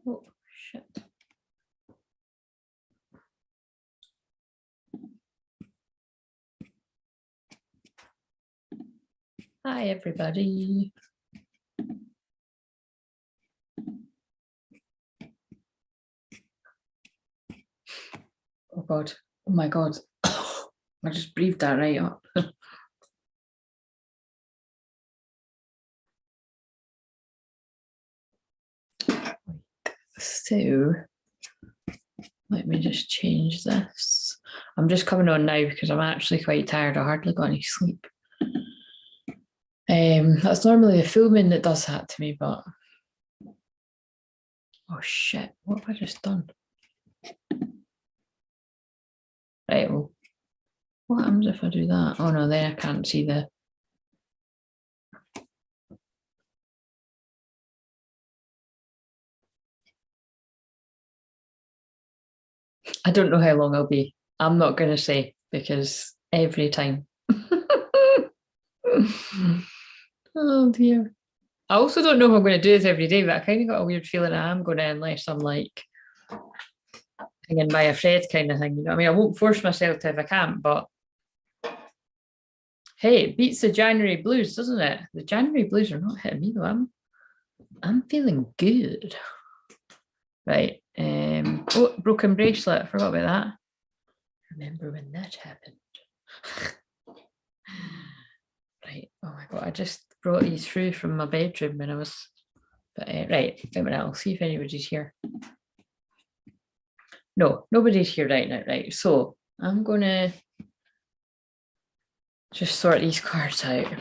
Oh, shit. Hi, everybody. Oh, God. Oh, my God. I just breathed that right up. So, let me just change this. I'm just coming on now because I'm actually quite tired. I hardly got any sleep. That's normally the filming that does that to me, but oh shit, what have I just done? Right, well, what happens if I do that? Oh no, then I can't see the. I don't know how long I'll be. I'm not going to say because every time. Oh dear. I also don't know if I'm going to do this every day, but I kind of got a weird feeling I am going to, unless I'm like hanging by a thread kind of thing. You know, I mean, I won't force myself to if I can't, but hey, it beats the January blues, doesn't it? The January blues are not hitting me though. I'm feeling good. Right. Oh, broken bracelet. I forgot about that. Remember when that happened? Right. Oh my God. I just brought these through from my bedroom when I was. But, right. Wait a minute. I'll see if anybody's here. No, nobody's here right now. Right. So I'm going to just sort these cards out.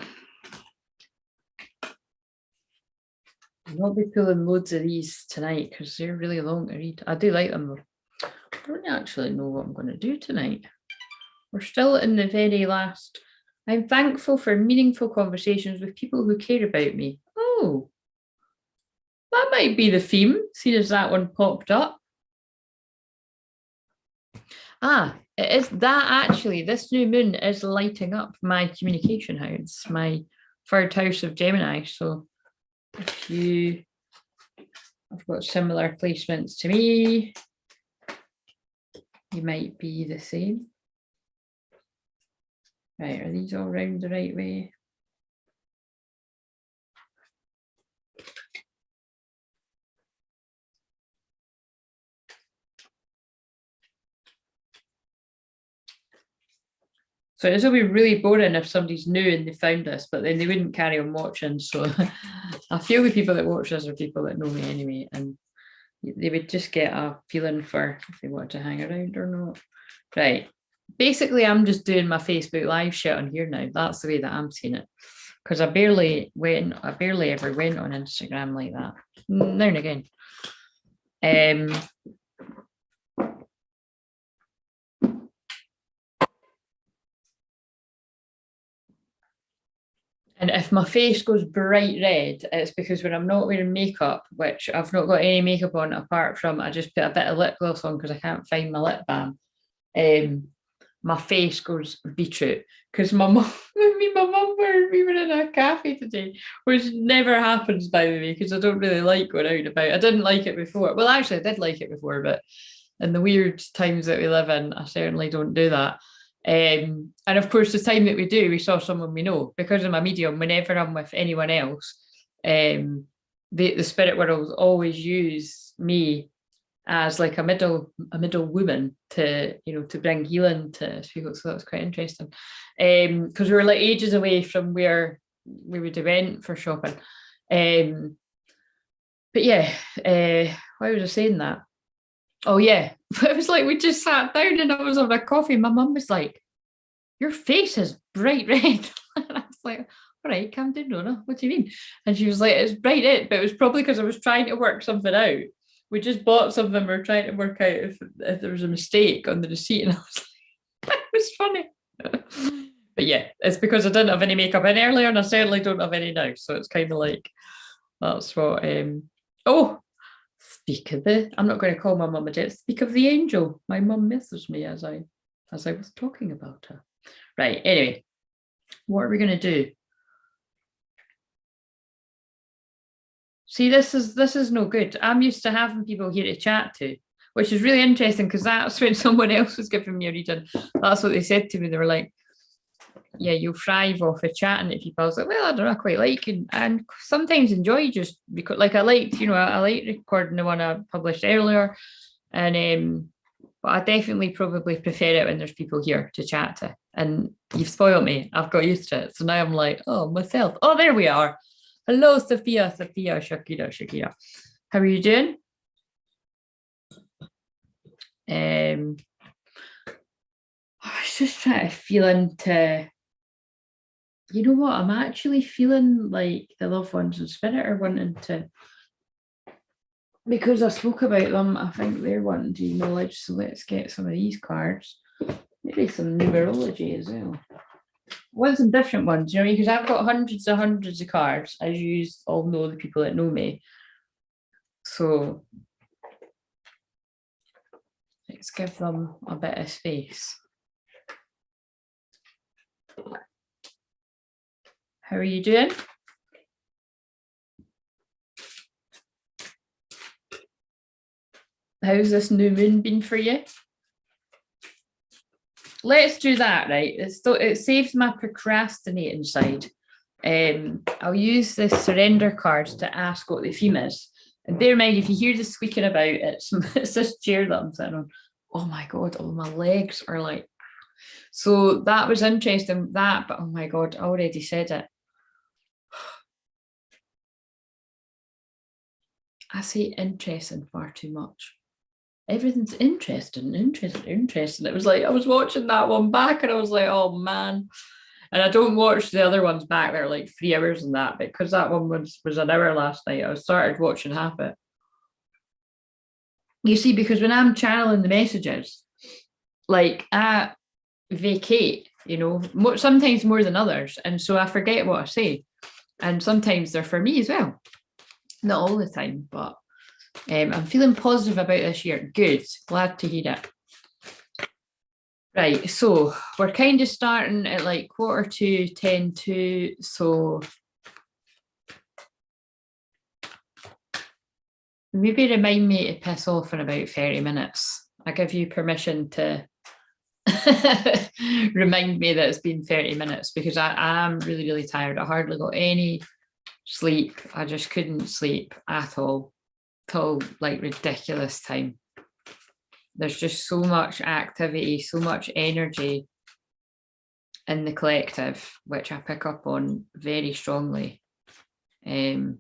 I'll not be pulling loads of these tonight because they're really long to read. I do like them though. I don't actually know what I'm going to do tonight. We're still in the very last. I'm thankful for meaningful conversations with people who care about me. Oh, that might be the theme, seeing as that one popped up. Ah, it is that actually. This new moon is lighting up my communication house, my third house of Gemini. So if you have got similar placements to me, you might be the same. Right, are these all round the right way? So this will be really boring if somebody's new and they found this, but then they wouldn't carry on watching. So I feel the people that watch this are people that know me anyway, and they would just get a feeling for if they want to hang around or not. Right. Basically, I'm just doing my Facebook live shit on here now. That's the way that I'm seeing it. Because I barely ever went on Instagram like that. Now and again. And if my face goes bright red, it's because when I'm not wearing makeup, which I've not got any makeup on apart from I just put a bit of lip gloss on because I can't find my lip balm. My face goes beetroot because my mum, we were in a cafe today, which never happens by the way, because I don't really like going out about. I didn't like it before. Well, actually, I did like it before, but in the weird times that we live in, I certainly don't do that. And of course, the time that we do, we saw someone we know because of my medium. Whenever I'm with anyone else, the spirit world always use me as like a middle woman to to bring healing to people. So that's quite interesting. Because we were like ages away from where we would have went for shopping. But yeah, why was I saying that? Oh yeah, it was like we just sat down and I was having a coffee. My mum was like, "Your face is bright red," and I was like, "All right, calm down, Nona. What do you mean?" And she was like, "It's bright red," but it was probably because I was trying to work something out. We just bought something. We're trying to work out if there was a mistake on the receipt, and I was like, "It was funny." But yeah, it's because I didn't have any makeup in earlier, and I certainly don't have any now. So it's kind of like that's what. Oh, speak of the. I'm not going to call my mum a jet. Speak of the angel. My mum messaged me as I was talking about her. Right. Anyway, what are we going to do? See, this is no good. I'm used to having people here to chat to, which is really interesting because that's when someone else was giving me a reading. That's what they said to me. They were like, yeah, you'll thrive off of chatting to people. I was like, well, I don't know, I quite like and sometimes enjoy just because like I liked, I like recording the one I published earlier. And but I definitely probably prefer it when there's people here to chat to. And you've spoiled me. I've got used to it. So now I'm like, oh, myself. Oh, there we are. Hello, Sophia, Shakira. How are you doing? I was just trying to feel into, you know what? I'm actually feeling like the loved ones in spirit are wanting to, because I spoke about them, I think they're wanting to acknowledge. So let's get some of these cards. Maybe some numerology as well. Want some different ones, because I've got hundreds of cards, as you all know, the people that know me. So let's give them a bit of space. How are you doing? How's this new moon been for you? Let's do that, right? It saves my procrastinating side. I'll use the surrender cards to ask what the theme is. And bear in mind, if you hear the squeaking about, it's this chair that I'm sitting on. Oh my God, all my legs are like. So that was interesting, but oh my God, I already said it. I say interesting far too much. Everything's interesting. It was like I was watching that one back and I was like, oh man. And I don't watch the other ones back. They're like 3 hours and that, because that one was an hour last night. I started watching half it. You see, because when I'm channeling the messages, like I vacate, sometimes more than others. And so I forget what I say. And sometimes they're for me as well. Not all the time, but I'm feeling positive about this year. Good. Glad to hear it. Right, so we're kind of starting at like 1:45, 10:02. So maybe remind me to piss off in about 30 minutes. I give you permission to remind me that it's been 30 minutes, because I am really, really tired. I hardly got any sleep. I just couldn't sleep at all till like ridiculous time. There's just so much activity, so much energy in the collective, which I pick up on very strongly. I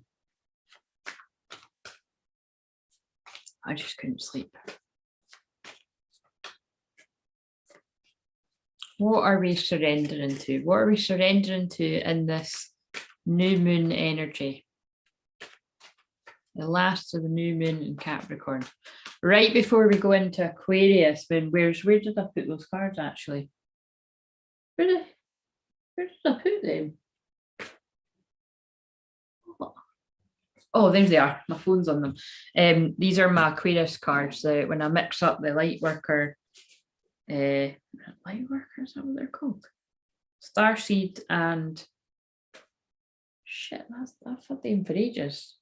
just couldn't sleep. What are we surrendering to? What are we surrendering to in this new moon energy? The last of the new moon in Capricorn. Right before we go into Aquarius, where did I put those cards actually? Where did I put them? Oh, there they are. My phone's on them. These are my Aquarius cards. When I mix up the light worker, is that what they're called? Starseed and shit, I've had them for ages.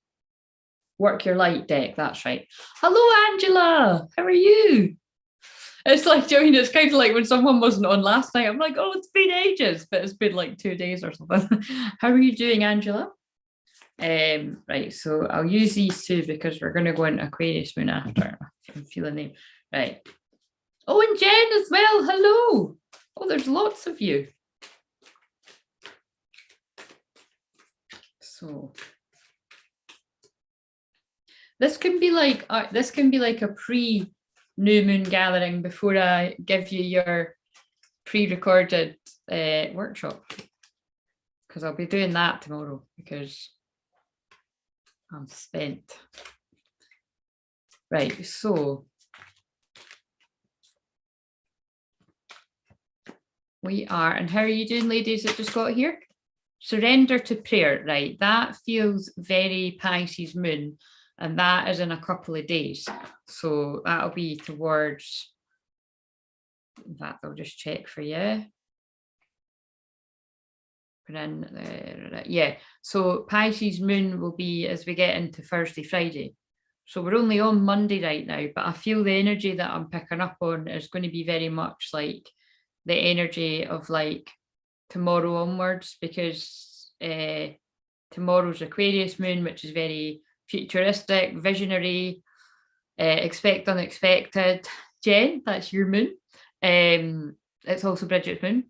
Work your light deck, that's right. Hello, Angela. How are you? It's like, it's kind of like when someone wasn't on last night. I'm like, oh, it's been ages, but it's been like 2 days or something. How are you doing, Angela? Right, so I'll use these two because we're going to go into Aquarius moon after. I'm feeling them. Right. Oh, and Jen as well. Hello. Oh, there's lots of you. So this can be like a pre-new moon gathering before I give you your pre-recorded workshop, because I'll be doing that tomorrow because I'm spent. Right, so we are, and how are you doing, ladies that just got here? Surrender to prayer, right? That feels very Pisces moon, and that is in a couple of days. So that'll be towards, in fact, I'll just check for you. Yeah, so Pisces moon will be as we get into Thursday, Friday. So we're only on Monday right now, but I feel the energy that I'm picking up on is going to be very much like the energy of like tomorrow onwards, because tomorrow's Aquarius moon, which is very futuristic, visionary, expect unexpected. Jen, that's your moon. It's also Bridget's moon.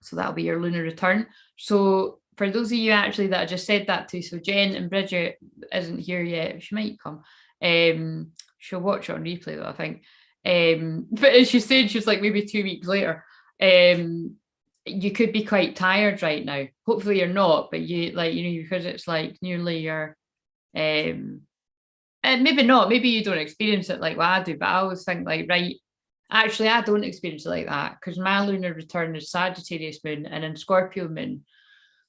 So that'll be your lunar return. So for those of you actually that I just said that to, so Jen and Bridget isn't here yet. She might come. She'll watch it on replay though, I think. But as she said, she's like maybe 2 weeks later. You could be quite tired right now. Hopefully you're not, but you like, you know, because it's like nearly your and maybe not, maybe you don't experience it like what I do, but I always think like, right, actually I don't experience it like that, because my lunar return is Sagittarius moon, and in Scorpio moon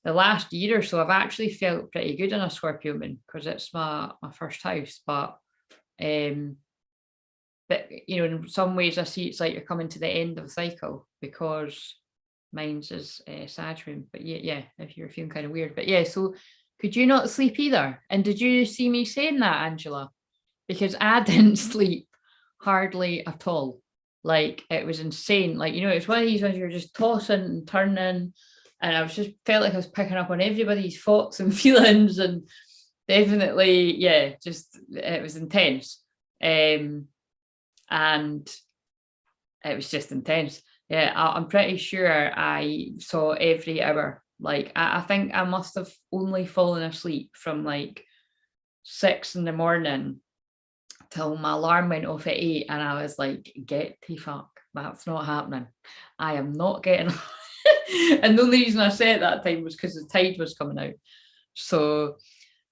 the last year or so I've actually felt pretty good in a Scorpio moon because it's my first house. But you know, in some ways I see it's like you're coming to the end of the cycle, because mine's is Sag moon. But yeah, if you're feeling kind of weird, but yeah, so could you not sleep either? And did you see me saying that, Angela? Because I didn't sleep hardly at all. Like it was insane. Like, you know, it's one of these ones you're just tossing and turning. And I was just felt like I was picking up on everybody's thoughts and feelings, and definitely, yeah, just it was intense. And it was just intense. Yeah, I'm pretty sure I saw every hour. Like I think I must have only fallen asleep from like 6 a.m. till my alarm went off at 8, and I was like, get the fuck, that's not happening. I am not getting and the only reason I said that time was because the tide was coming out. So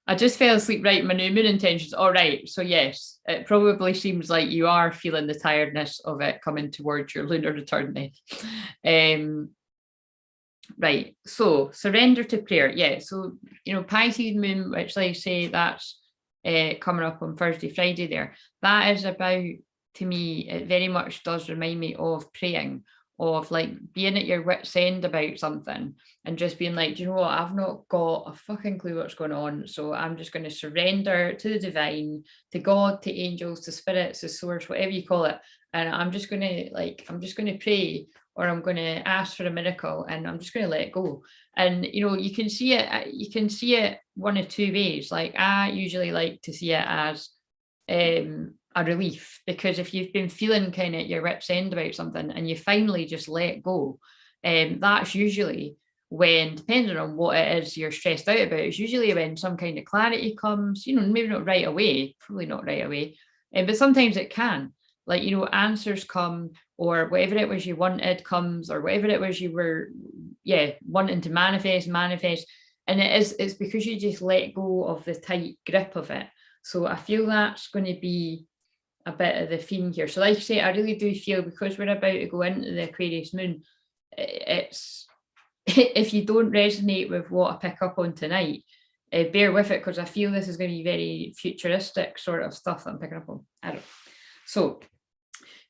I just fell asleep right in my new moon intentions. All right. So yes, it probably seems like you are feeling the tiredness of it coming towards your lunar return then. Right. So surrender to prayer. Yeah. So, you know, Pisces moon, which like I say, that's coming up on Thursday, Friday there. That is about, to me, it very much does remind me of praying, of like being at your wit's end about something and just being like, do you know what, I've not got a fucking clue what's going on, so I'm just going to surrender to the divine, to God, to angels, to spirits, to source, whatever you call it, and I'm just going to pray, or I'm going to ask for a miracle, and I'm just going to let it go. And you know, you can see it one of two ways. Like I usually like to see it as a relief, because if you've been feeling kind of your wit's end about something and you finally just let go, that's usually when, depending on what it is you're stressed out about, it's usually when some kind of clarity comes, you know, maybe not right away, probably not right away, but sometimes it can, like, you know, answers come, or whatever it was you wanted comes, or whatever it was you were wanting to manifest, and it's because you just let go of the tight grip of it. So I feel that's going to be a bit of the theme here. So like I say, I really do feel, because we're about to go into the Aquarius moon, it's if you don't resonate with what I pick up on tonight, bear with it, because I feel this is going to be very futuristic sort of stuff that I'm picking up on. So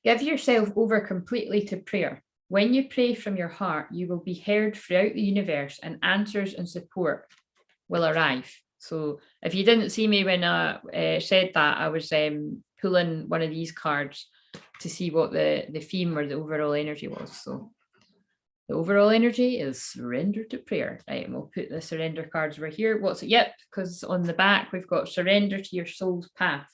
give yourself over completely to prayer. When you pray from your heart, you will be heard throughout the universe, and answers and support will arrive. So if you didn't see me when I said that, I was pulling one of these cards to see what the theme or the overall energy was. So the overall energy is surrender to prayer. Right, and we'll put the surrender cards right here. What's it? Yep, because on the back we've got surrender to your soul's path.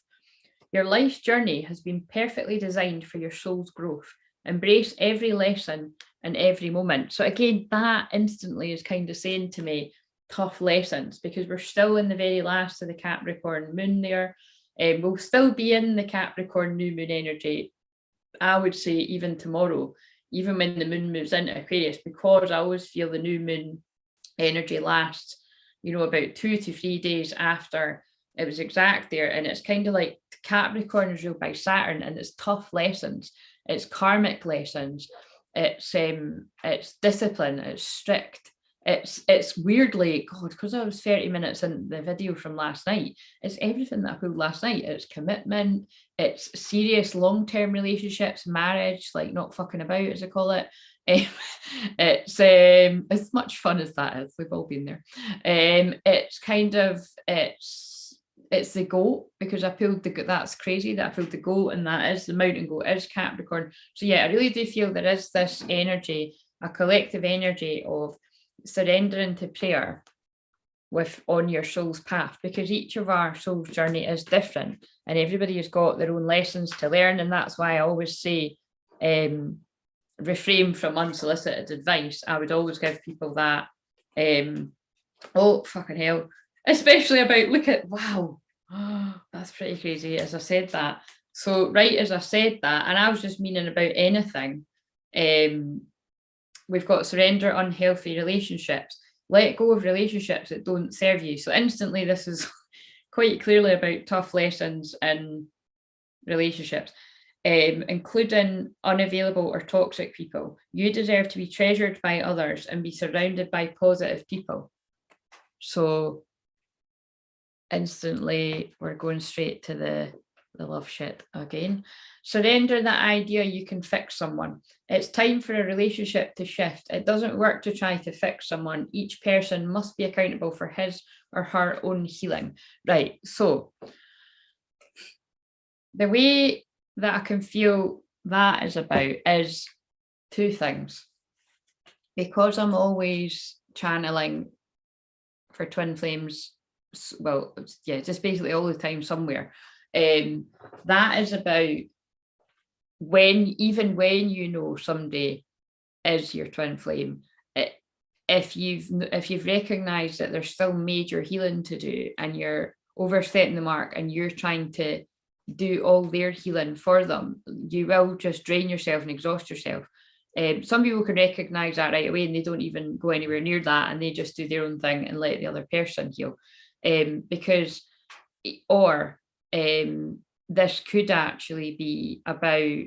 Your life's journey has been perfectly designed for your soul's growth. Embrace every lesson and every moment. So again, that instantly is kind of saying to me, tough lessons, because we're still in the very last of the Capricorn moon there. We'll still be in the Capricorn new moon energy, I would say, even tomorrow, even when the moon moves into Aquarius, because I always feel the new moon energy lasts, you know, about 2 to 3 days after it was exact there. And it's kind of like Capricorn is ruled by Saturn, and it's tough lessons, it's karmic lessons, it's discipline, it's strict, it's weirdly, God, because I was 30 minutes in the video from last night, it's everything that I pulled last night. It's commitment, it's serious long-term relationships, marriage, like not fucking about, as I call it. It's as much fun as that is. We've all been there. It's kind of it's the goat, because I pulled the goat. That's crazy that I pulled the goat, and that is the mountain goat, is Capricorn. So yeah, I really do feel there is this energy, a collective energy of surrendering to prayer on your soul's path, because each of our soul's journey is different and everybody has got their own lessons to learn. And that's why I always say refrain from unsolicited advice. I would always give people that oh fucking hell, especially about, look at, wow, that's pretty crazy as I said that. So right as I said that, and I was just meaning about anything, we've got surrender unhealthy relationships, let go of relationships that don't serve you. So instantly this is quite clearly about tough lessons in relationships, including unavailable or toxic people. You deserve to be treasured by others and be surrounded by positive people. So instantly we're going straight to the love shit again. Surrender that idea you can fix someone. It's time for a relationship to shift. It doesn't work to try to fix someone. Each person must be accountable for his or her own healing. Right, so the way that I can feel that is about is two things. Because I'm always channeling for twin flames, well, yeah, just basically all the time somewhere. That is about even when you know somebody is your twin flame, if you've recognized that there's still major healing to do and you're overstepping the mark and you're trying to do all their healing for them, you will just drain yourself and exhaust yourself. Some people can recognize that right away and they don't even go anywhere near that, and they just do their own thing and let the other person heal. This could actually be about,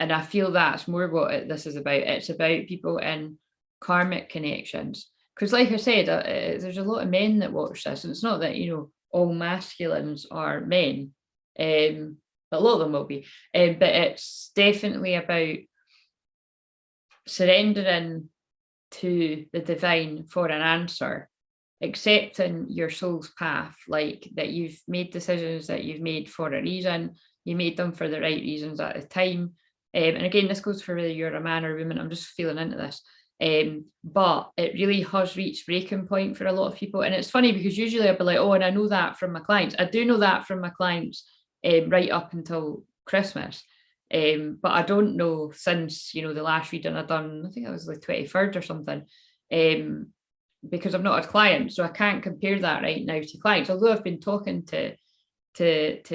and I feel that's more what this is about. It's about people in karmic connections. Because like I said, there's a lot of men that watch this, and it's not that, all masculines are men. A lot of them will be. But it's definitely about surrendering to the divine for an answer, accepting your soul's path, like that you've made decisions that you've made for a reason, you made them for the right reasons at the time. And again, this goes for whether you're a man or a woman, I'm just feeling into this. But it really has reached breaking point for a lot of people. And it's funny because usually I'll be like, oh, and I know that from my clients. I do know that from my clients right up until Christmas. But I don't know since, the last reading I've done, I think it was like 23rd or something, because I've not had clients, so I can't compare that right now to clients, although I've been talking to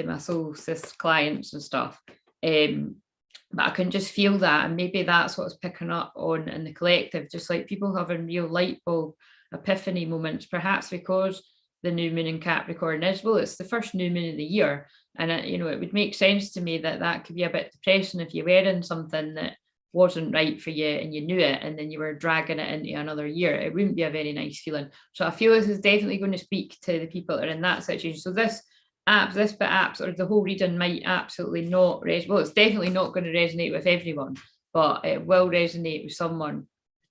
my soul cis clients and stuff. But I can just feel that, and maybe that's what's picking up on in the collective, just like people having real light bulb epiphany moments, perhaps because the new moon in Capricorn is, well, it's the first new moon of the year, and it would make sense to me that could be a bit depressing if you were in something that wasn't right for you and you knew it, and then you were dragging it into another year. It wouldn't be a very nice feeling. So I feel this is definitely going to speak to the people that are in that situation. So this apps or the whole reading might absolutely not resonate. Well, it's definitely not going to resonate with everyone, but it will resonate with someone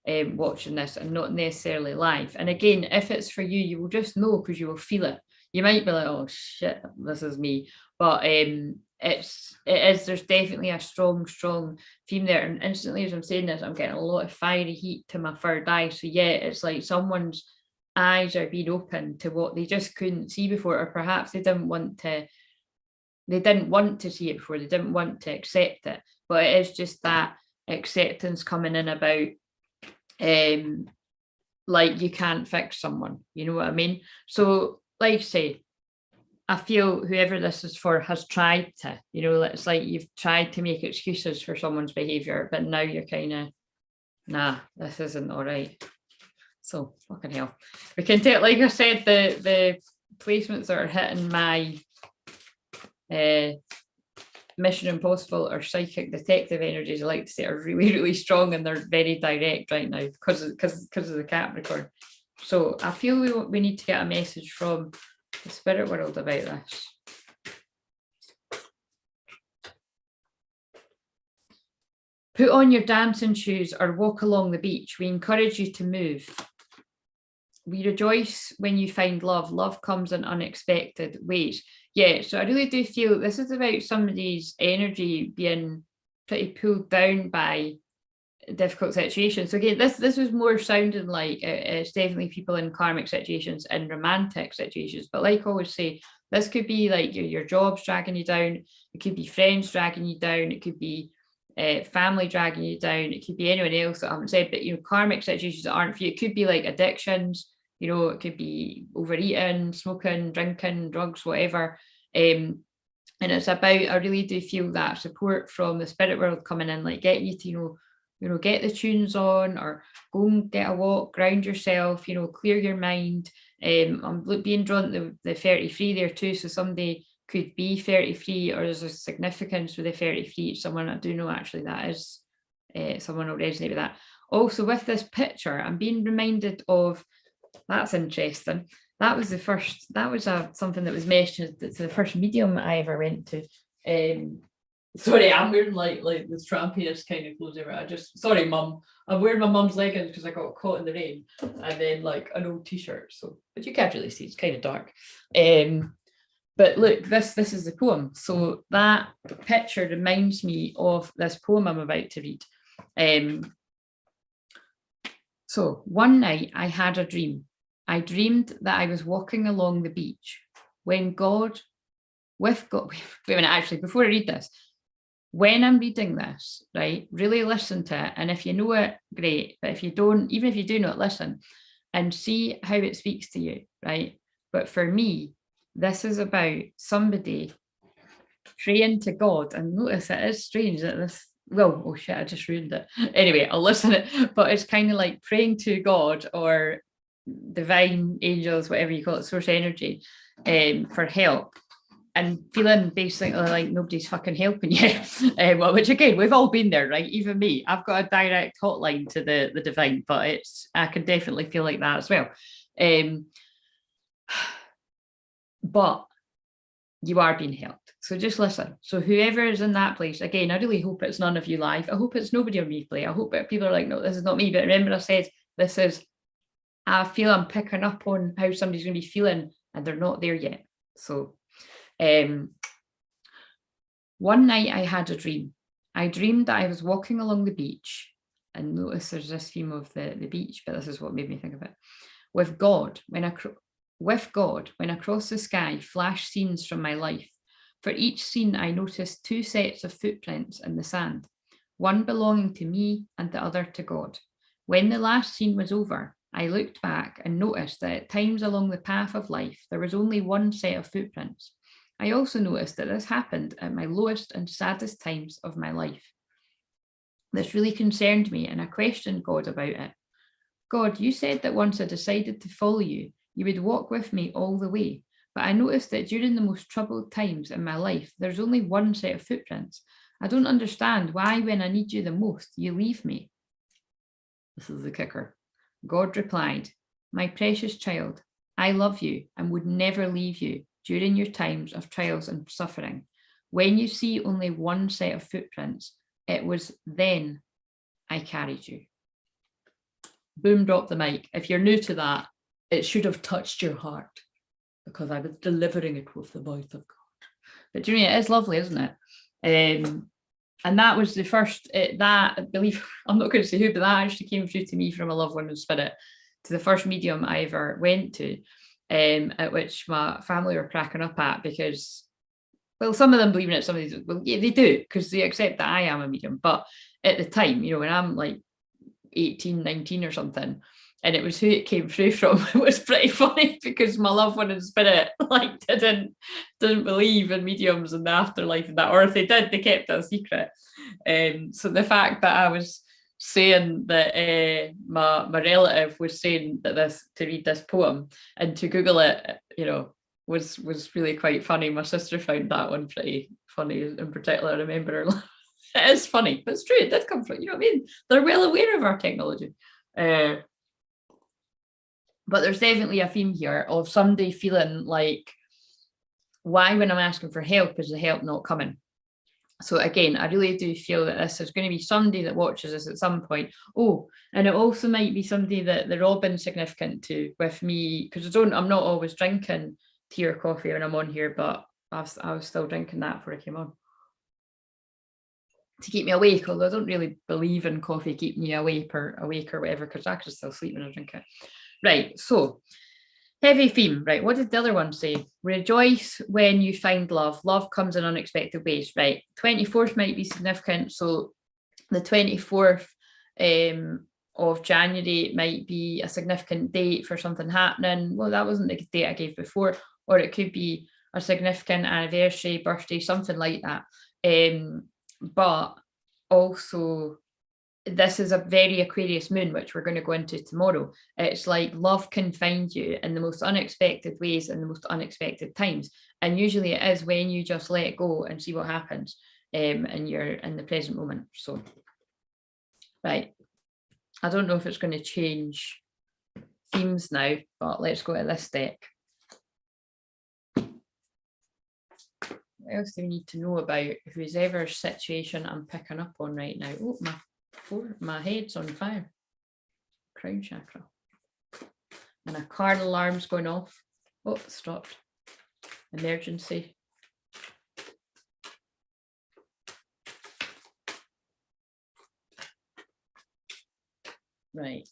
watching this, and not necessarily live. And again, if it's for you, you will just know because you will feel it. You might be like, oh shit, this is me, but there's definitely a strong theme there. And instantly as I'm saying this, I'm getting a lot of fiery heat to my third eye. So yeah, it's like someone's eyes are being open to what they just couldn't see before, or perhaps they didn't want to see it before, they didn't want to accept it. But it is just that acceptance coming in about like you can't fix someone, you know what I mean? So like I say, I feel whoever this is for has tried to, it's like you've tried to make excuses for someone's behavior, but now you're kind of, nah, this isn't all right. So fucking hell. We can take, like I said, the placements that are hitting my Mission Impossible or psychic detective energies, I like to say, are really, really strong, and they're very direct right now because of the Capricorn. So I feel we need to get a message from the spirit world about this. Put on your dancing shoes or walk along the beach. We encourage you to move. We rejoice when you find love. Love comes in unexpected ways. Yeah, so I really do feel this is about somebody's energy being pretty pulled down by difficult situations. So again, this was more sounding like it's definitely people in karmic situations and romantic situations. But like I always say, this could be like your job's dragging you down. It could be friends dragging you down. It could be family dragging you down. It could be anyone else that I haven't said, but karmic situations that aren't for you. It could be like addictions. It could be overeating, smoking, drinking, drugs, whatever. And it's about, I really do feel that support from the spirit world coming in, like getting you to, get the tunes on, or go and get a walk, ground yourself, clear your mind. I'm being drawn to the 33 there too. So somebody could be 33, or there's a significance with the 33. Someone I do know actually that is someone will resonate with that. Also with this picture, I'm being reminded of, that's interesting. That was something that was mentioned. It's the first medium I ever went to. Sorry, I'm wearing like this trampiness kind of clothes ever. Sorry, Mum. I'm wearing my mum's leggings because I got caught in the rain, and then like an old t-shirt. So, but you can't really see. It's kind of dark. But look, this is the poem. So that picture reminds me of this poem I'm about to read. So one night I had a dream. I dreamed that I was walking along the beach when wait a minute, actually, before I read this, when I'm reading this, right, really listen to it. And if you know it, great. But if you don't, even if you do not listen, and see how it speaks to you, right? But for me, this is about somebody praying to God. And notice it is strange that this, well, oh shit, I just ruined it. Anyway, I'll listen to it, but it's kind of like praying to God or divine angels, whatever you call it, source energy, for help, and feeling basically like nobody's fucking helping you. Which again, we've all been there, right? Even me, I've got a direct hotline to the divine, but I can definitely feel like that as well. But you are being helped. So just listen. So whoever is in that place, again, I really hope it's none of you live. I hope it's nobody on replay. I hope that people are like, no, this is not me. But remember I said, I feel I'm picking up on how somebody's going to be feeling, and they're not there yet. So one night I had a dream. I dreamed that I was walking along the beach, and notice there's this theme of the beach, but this is what made me think of it. With God, when across the sky flash scenes from my life. For each scene, I noticed two sets of footprints in the sand, one belonging to me and the other to God. When the last scene was over, I looked back and noticed that at times along the path of life, there was only one set of footprints. I also noticed that this happened at my lowest and saddest times of my life. This really concerned me, and I questioned God about it. God, you said that once I decided to follow you, you would walk with me all the way. But I noticed that during the most troubled times in my life, there's only one set of footprints. I don't understand why, when I need you the most, you leave me. This is the kicker. God replied, my precious child, I love you and would never leave you during your times of trials and suffering. When you see only one set of footprints, it was then I carried you. Boom, drop the mic. If you're new to that, it should have touched your heart, because I was delivering it with the mouth of God. But you know, it is lovely, isn't it? And that was the first, that I believe, I'm not going to say who, but that actually came through to me from a loved one in spirit, to the first medium I ever went to, at which my family were cracking up at, because, well, some of them believe in it, some of these, well, yeah, they do, because they accept that I am a medium. But at the time, when I'm like 18, 19 or something, and it was who it came through from, it was pretty funny, because my loved one in spirit like didn't believe in mediums and the afterlife and that, or if they did, they kept it a secret. So the fact that I was saying that my relative was saying that to read this poem and to Google it, was really quite funny. My sister found that one pretty funny in particular. I remember her. It is funny, but it's true. It did come from, you know what I mean? They're well aware of our technology. But there's definitely a theme here of somebody feeling like, why, when I'm asking for help, is the help not coming? So again, I really do feel that this is going to be somebody that watches us at some point. Oh, and it also might be somebody that they're all been significant to with me, because I'm not always drinking tea or coffee when I'm on here, but I was still drinking that before I came on to keep me awake, although I don't really believe in coffee keeping you awake or whatever, because I could still sleep when I drink it. Right, so heavy theme, right? What did the other one say? Rejoice when you find love. Love comes in unexpected ways, right? 24th might be significant. So the 24th of January might be a significant date for something happening. Well, that wasn't the date I gave before, or it could be a significant anniversary, birthday, something like that. But also, this is a very Aquarius moon, which we're going to go into tomorrow. It's like love can find you in the most unexpected ways and the most unexpected times. And usually it is when you just let go and see what happens, and you're in the present moment. So, right. I don't know if it's going to change themes now, but let's go to this deck. What else do we need to know about whoever situation I'm picking up on right now? Oh, my head's on fire. Crown chakra. And a car alarm's going off. Oh, it stopped. Emergency. Right.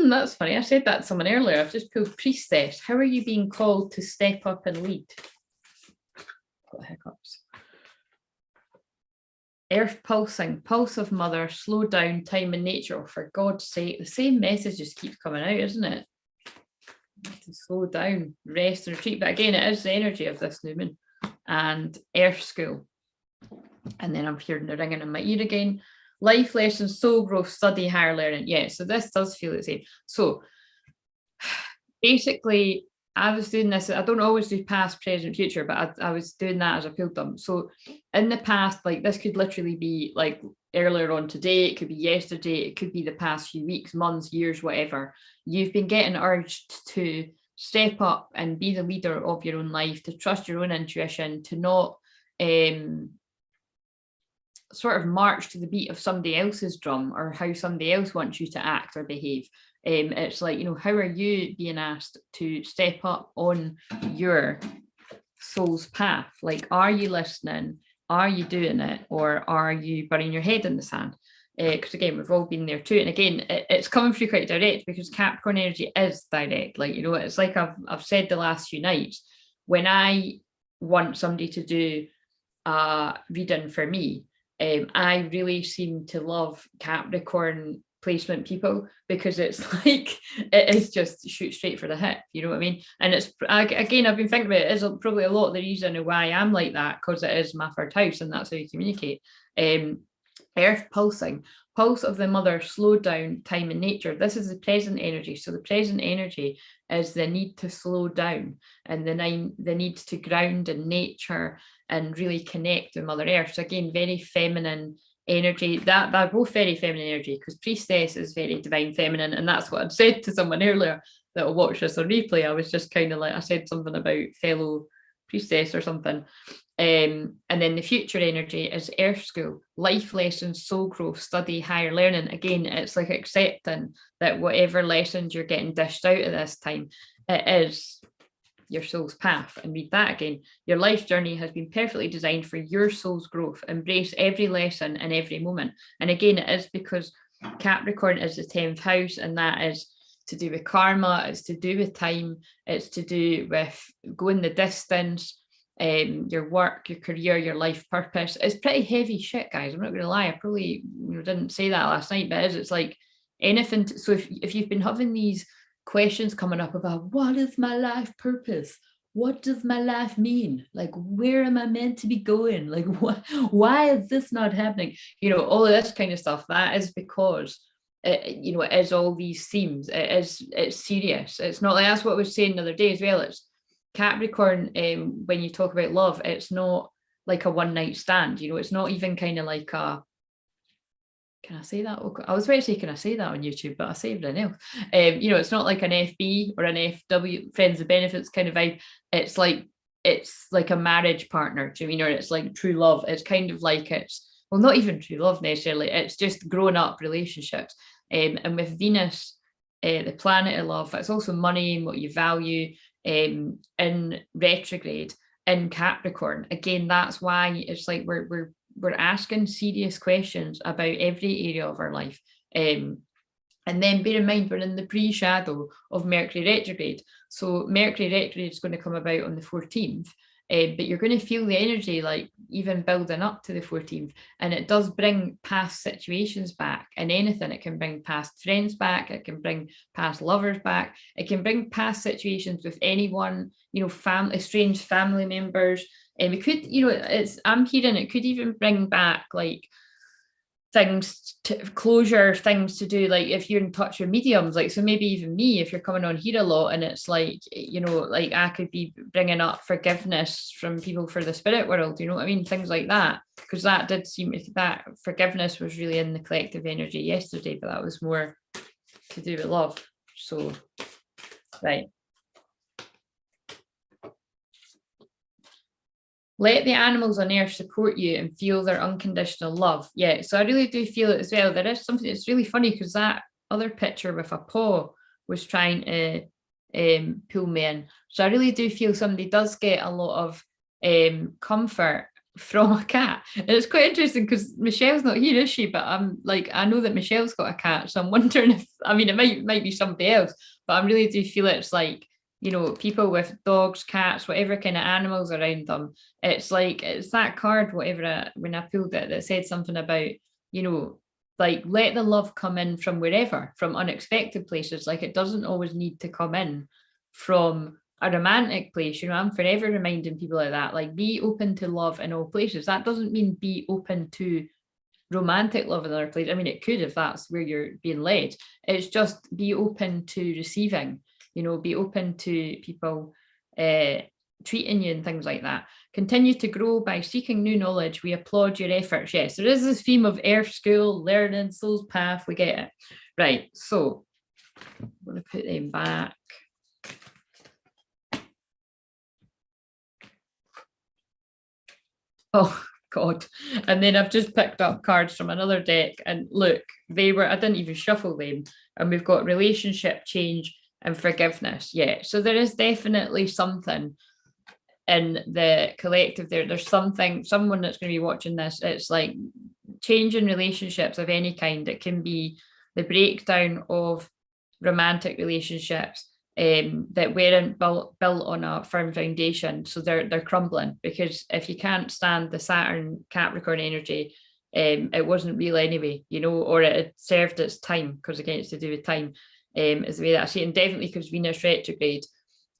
That's funny. I said that to someone earlier. I've just pulled priestess. How are you being called to step up and lead? Got hiccups. Earth pulsing, pulse of mother, slow down, time and nature. Oh, for God's sake, the same message just keeps coming out, isn't it? To slow down, rest and retreat. But again, it is the energy of this new moon. And Earth school. And then I'm hearing the ringing in my ear again. Life lessons, soul growth, study, higher learning. Yeah, so this does feel the same. So basically, I was doing this. I don't always do past, present, future, but I was doing that as I pulled them. So in the past, like this could literally be like earlier on today, it could be yesterday, it could be the past few weeks, months, years, whatever. You've been getting urged to step up and be the leader of your own life, to trust your own intuition, to not sort of march to the beat of somebody else's drum or how somebody else wants you to act or behave. It's like, you know, how are you being asked to step up on your soul's path? Like, are you listening? Are you doing it? Or are you burying your head in the sand? Because again, we've all been there too. And again, it's coming through quite direct because Capricorn energy is direct. Like, you know, it's like I've said the last few nights, when I want somebody to do a reading for me, I really seem to love Capricorn placement people because it's like it is just shoot straight for the hip, you know what I mean? And it's again, I've been thinking about it, it is probably a lot of the reason why I'm like that, because it is my third house and that's how you communicate. Earth pulsing, pulse of the mother, slow down, time and nature. This is the present energy. So the present energy is the need to slow down and the need to ground in nature and really connect with Mother Earth. So again, very feminine energy. They're both very feminine energy because priestess is very divine feminine, and that's what I'd said to someone earlier that will watch this on replay. I was just kind of like, I said something about fellow priestess or something. And then the future energy is Earth school, life lessons, soul growth, study, higher learning. Again, it's like accepting that whatever lessons you're getting dished out at this time, it is your soul's path. And read that again. Your life journey has been perfectly designed for your soul's growth. Embrace every lesson in every moment. And again, it is because Capricorn is the 10th house, and that is to do with karma, it's to do with time, it's to do with going the distance, your work, your career, your life purpose. It's pretty heavy shit, guys. I'm not gonna lie. I probably didn't say that last night, but it's like anything. So if you've been having these questions coming up about what is my life purpose, what does my life mean, like where am I meant to be going, like why is this not happening, you know, all of this kind of stuff, that is because it is all these themes. It's serious. It's not like, that's what I was saying the other day as well. Capricorn, when you talk about love, it's not like a one night stand, you know, it's not even kind of like a, can I say that? I was about to say, can I say that on YouTube? But I say everything else. You know, it's not like an FB or an FW, friends with benefits kind of vibe. It's like a marriage partner, do you mean? Or it's like true love. It's kind of like it's, well, not even true love necessarily. It's just grown up relationships. And with Venus, the planet of love, it's also money and what you value, in retrograde in Capricorn. Again, that's why it's like we're asking serious questions about every area of our life. And then bear in mind, we're in the pre-shadow of Mercury retrograde. So Mercury retrograde is going to come about on the 14th, but you're going to feel the energy like even building up to the 14th. And it does bring past situations back, and anything. It can bring past friends back. It can bring past lovers back. It can bring past situations with anyone, you know, family, strange family members. And it could, you know, I'm hearing it could even bring back like things to closure, things to do, like if you're in touch with mediums, like, so maybe even me, if you're coming on here a lot, and it's like, you know, like I could be bringing up forgiveness from people for the spirit world, you know what I mean? Things like that, because that did seem, that forgiveness was really in the collective energy yesterday, but that was more to do with love. So, right. Let the animals on earth support you and feel their unconditional love. Yeah, so I really do feel it as well. There is something that's really funny, because that other picture with a paw was trying to pull me in. So I really do feel somebody does get a lot of comfort from a cat. And it's quite interesting because Michelle's not here, is she? But I'm like, I know that Michelle's got a cat. So I'm wondering if, I mean, it might be somebody else, but I really do feel it's like, you know, people with dogs, cats, whatever kind of animals around them. It's like, it's that card, whatever, when I pulled it, that said something about, you know, like, let the love come in from wherever, from unexpected places. Like, it doesn't always need to come in from a romantic place. You know, I'm forever reminding people like that, like, be open to love in all places. That doesn't mean be open to romantic love in other places. I mean, it could if that's where you're being led. It's just be open to receiving, you know, be open to people treating you and things like that. Continue to grow by seeking new knowledge. We applaud your efforts. Yes, there is this theme of Earth School, learning, soul's path. We get it. Right, so I'm going to put them back. Oh, God. And then I've just picked up cards from another deck. And look, I didn't even shuffle them. And we've got relationship change and forgiveness. Yeah, so there is definitely something in the collective there. There's someone that's going to be watching this. It's like changing relationships of any kind. It can be the breakdown of romantic relationships that weren't built on a firm foundation, so they're crumbling, because if you can't stand the Saturn Capricorn energy, it wasn't real anyway, you know, or it had served its time, because again, it's to do with time, is the way that I see it. And definitely because Venus retrograde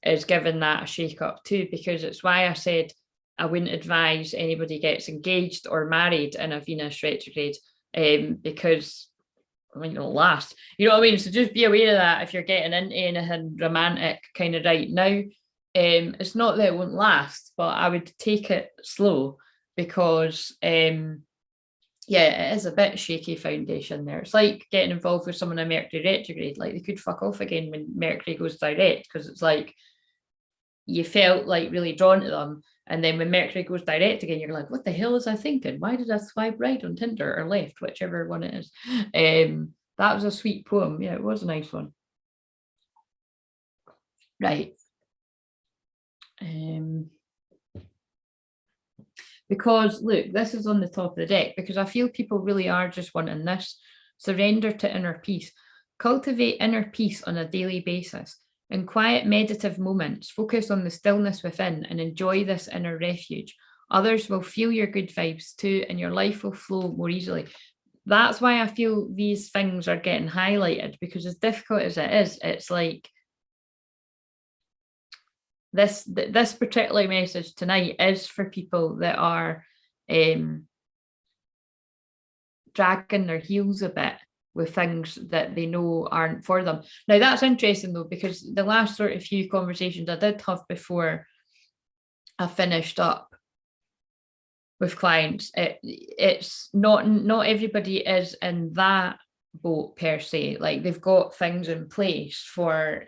is giving that a shake up too, because it's why I said I wouldn't advise anybody gets engaged or married in a Venus retrograde, because I mean, it'll last. You know what I mean? So just be aware of that if you're getting into anything romantic kind of right now. It's not that it won't last, but I would take it slow, because yeah, it is a bit shaky foundation there. It's like getting involved with someone in Mercury retrograde. Like, they could fuck off again when Mercury goes direct, because it's like you felt like really drawn to them, and then when Mercury goes direct again, you're like, what the hell was I thinking? Why did I swipe right on Tinder or left, whichever one it is? That was a sweet poem. Yeah, it was a nice one. Right. Because look, this is on the top of the deck, because I feel people really are just wanting this. Surrender to inner peace. Cultivate inner peace on a daily basis. In quiet meditative moments, focus on the stillness within and enjoy this inner refuge. Others will feel your good vibes too, and your life will flow more easily. That's why I feel these things are getting highlighted, because as difficult as it is, it's like this particular message tonight is for people that are dragging their heels a bit with things that they know aren't for them. Now, that's interesting though, because the last sort of few conversations I did have before I finished up with clients. It's not everybody is in that boat per se. Like they've got things in place for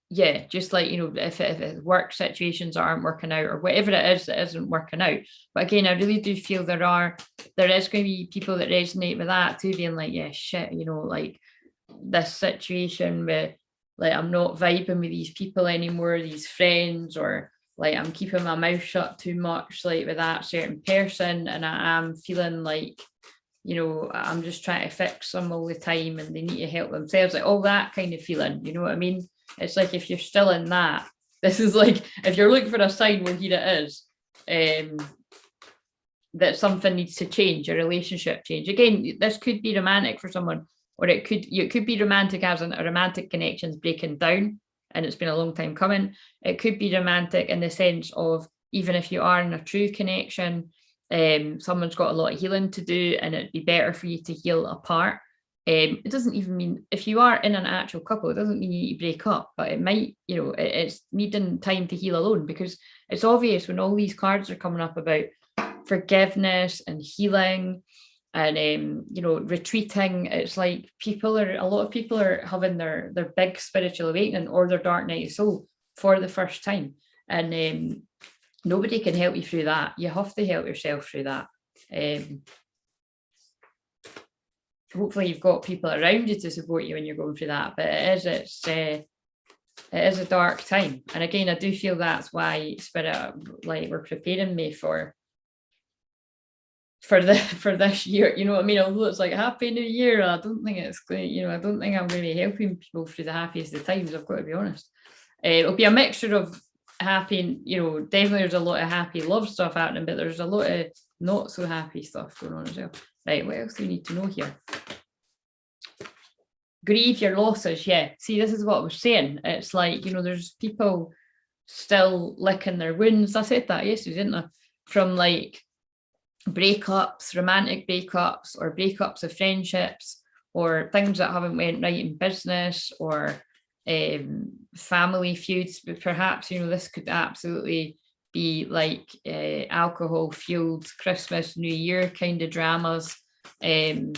yeah, just like, you know, if work situations aren't working out or whatever it is that isn't working out. But again, I really do feel there is going to be people that resonate with that too, being like, yeah, shit, you know, like this situation where like I'm not vibing with these people anymore, these friends, or like I'm keeping my mouth shut too much, like with that certain person, and I am feeling like, you know, I'm just trying to fix them all the time and they need to help themselves, like all that kind of feeling, you know what I mean? It's like if you're still in that, this is like if you're looking for a sign, well, here it is, that something needs to change, a relationship change. Again, this could be romantic for someone, or it could be romantic as in a romantic connection's breaking down and it's been a long time coming. It could be romantic in the sense of even if you are in a true connection, someone's got a lot of healing to do and it'd be better for you to heal apart. It doesn't even mean if you are in an actual couple, it doesn't mean you need to break up, but it might, you know, it's needing time to heal alone, because it's obvious when all these cards are coming up about forgiveness and healing and you know, retreating. It's like a lot of people are having their big spiritual awakening or their dark night of soul for the first time, and nobody can help you through that. You have to help yourself through that. Hopefully you've got people around you to support you when you're going through that, but it is a dark time. And again, I do feel that's why Spirit like we're preparing me for this year, you know what I mean? Although it's like Happy New Year, I don't think it's going, you know, I don't think I'm going to be helping people through the happiest of times, I've got to be honest. It'll be a mixture of happy, you know, definitely there's a lot of happy love stuff happening, but there's a lot of not so happy stuff going on as well. Right, what else do we need to know here? Grieve your losses. Yeah, see, this is what I was saying. It's like, you know, there's people still licking their wounds. I said that yesterday, didn't I? From like breakups, romantic breakups, or breakups of friendships, or things that haven't went right in business, or family feuds. But perhaps, you know, this could absolutely be like alcohol fueled Christmas, New Year kind of dramas. There's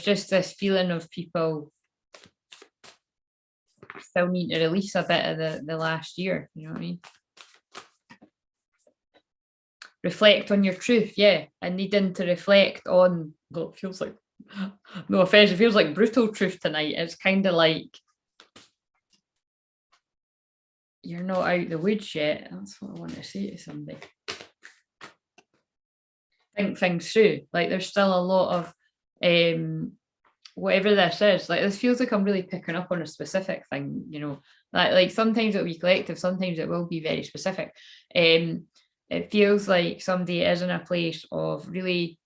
just this feeling of people still need to release a bit of the last year, you know what I mean? Reflect on your truth, yeah, and needing to reflect on, well, it feels like, no offense, it feels like brutal truth tonight. It's kind of like you're not out the woods yet. That's what I want to say to somebody. Think things through. Like there's still a lot of whatever this is. Like this feels like I'm really picking up on a specific thing, you know. Like sometimes it'll be collective, sometimes it will be very specific. It feels like somebody is in a place of really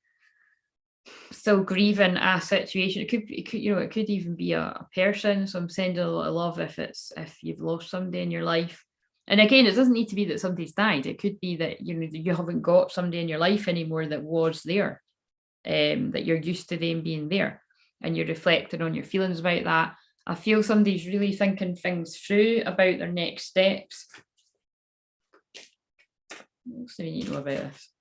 still grieving a situation. It could, you know, it could even be a person. So I'm sending a lot of love if you've lost somebody in your life. And again, it doesn't need to be that somebody's died. It could be that, you know, you haven't got somebody in your life anymore that was there, that you're used to them being there, and you're reflecting on your feelings about that. I feel somebody's really thinking things through about their next steps. What else do we need to know about this?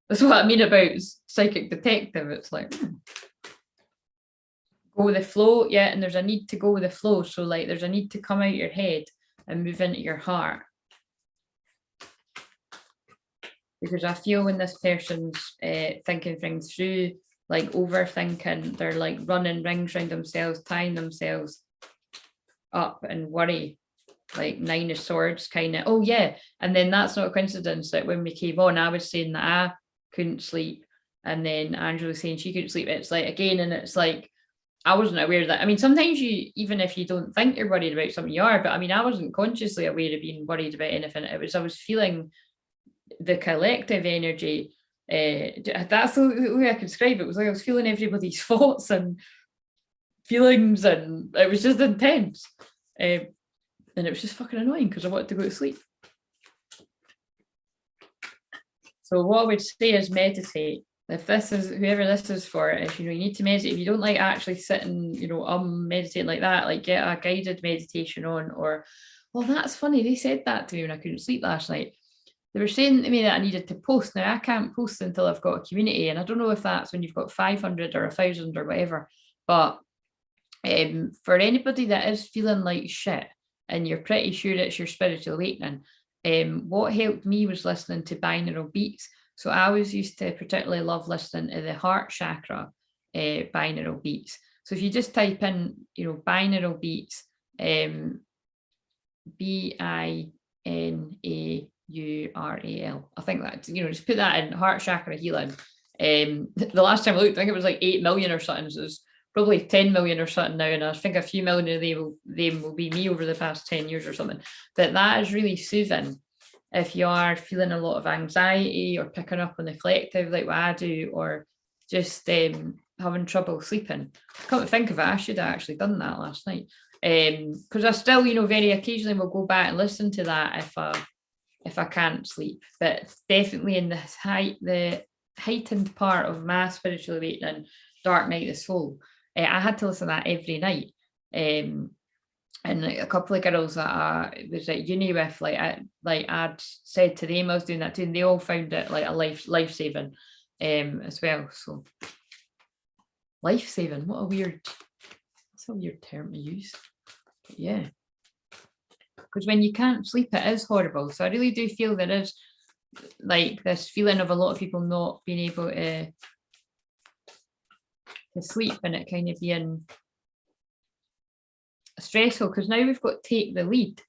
That's what I mean about psychic detective. It's like, go with the flow, yeah, and there's a need to go with the flow. So like there's a need to come out your head and move into your heart. Because I feel when this person's thinking things through, like overthinking, they're like running rings around themselves, tying themselves up and worry, like 9 of Swords kind of. Oh yeah, and then that's not a coincidence that when we came on, I was saying that I couldn't sleep, and then Angela was saying she couldn't sleep. It's like again, and it's like I wasn't aware of that. I mean, sometimes you, even if you don't think you're worried about something, you are. But I mean, I wasn't consciously aware of being worried about anything. I was feeling the collective energy. That's the way I can describe it. It was like I was feeling everybody's thoughts and feelings, and it was just intense. And it was just fucking annoying because I wanted to go to sleep. So what I would say is meditate. if this is whoever this is for, if you need to meditate, if you don't like actually sitting, meditating like that, like get a guided meditation on. Or, well, that's funny. They said that to me when I couldn't sleep last night. They were saying to me that I needed to post. Now I can't post until I've got a community, and I don't know if that's when you've got 500 or 1,000 or whatever. But for anybody that is feeling like shit and you're pretty sure it's your spiritual awakening, what helped me was listening to binaural beats. So I always used to particularly love listening to the heart chakra binaural beats. So if you just type in, binaural beats, BINAURAL, I think that, just put that in heart chakra healing. The last time I looked, I think it was like 8 million or something. So it's probably 10 million or something now. And I think a few million of them will be me over the past 10 years or something. But that is really soothing. If you are feeling a lot of anxiety or picking up on the collective like what I do, or just having trouble sleeping. Come to think of it, I should have actually done that last night. Because I still, very occasionally will go back and listen to that if I can't sleep. But definitely in the heightened part of my spiritual awakening, Dark Night of the Soul, I had to listen to that every night. And like a couple of girls that I was at uni with, I'd said to them I was doing that too, and they all found it like a life-saving as well. So life-saving, that's a weird term to use. But yeah. Because when you can't sleep, it is horrible. So I really do feel there is like this feeling of a lot of people not being able to sleep, and it kind of being stressful, because now we've got to take the lead.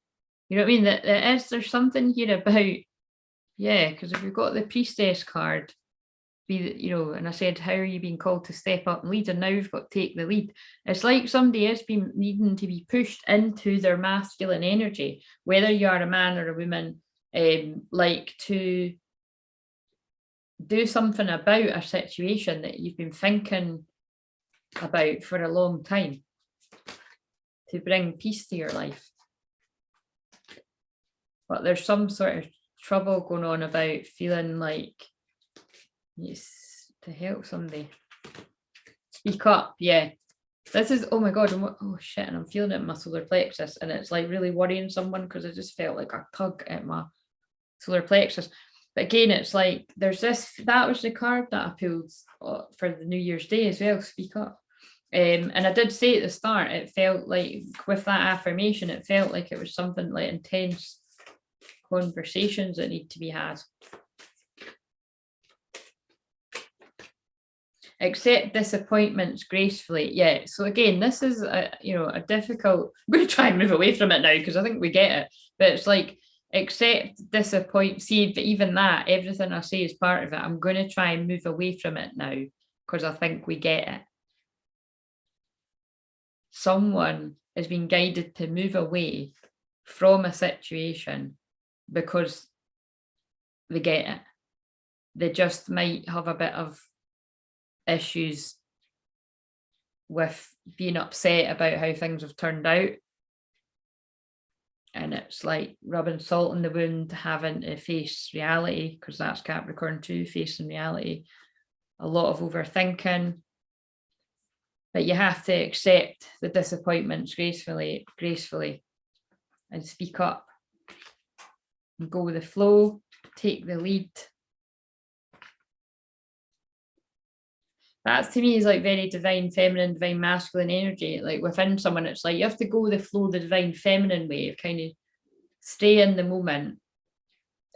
You know what I mean? There's something here about, because if we've got the priestess card, and I said, how are you being called to step up and lead? And now we've got to take the lead. It's like somebody has been needing to be pushed into their masculine energy, whether you are a man or a woman, like to do something about a situation that you've been thinking about for a long time, to bring peace to your life. But there's some sort of trouble going on about feeling like it's to help somebody. Speak up, yeah. This is, oh my God, oh shit, and I'm feeling it in my solar plexus, and it's like really worrying someone because I just felt like a tug at my solar plexus. But again, it's like that was the card that I pulled for the New Year's Day as well, speak up. And I did say at the start, it felt like with that affirmation, it felt like it was something like intense conversations that need to be had. Accept disappointments gracefully. Yeah. So again, this is a difficult. I'm going to try and move away from it now because I think we get it. But it's like accept disappoint. See, but even that, everything I say is part of it. I'm going to try and move away from it now because I think we get it. Someone is being guided to move away from a situation because they get it. They just might have a bit of issues with being upset about how things have turned out. And it's like rubbing salt in the wound, having to face reality, because that's Capricorn too, facing reality. A lot of overthinking. But you have to accept the disappointments gracefully and speak up and go with the flow, take the lead. That to me is like very divine feminine, divine masculine energy. Like within someone, it's like you have to go with the flow, the divine feminine way of kind of stay in the moment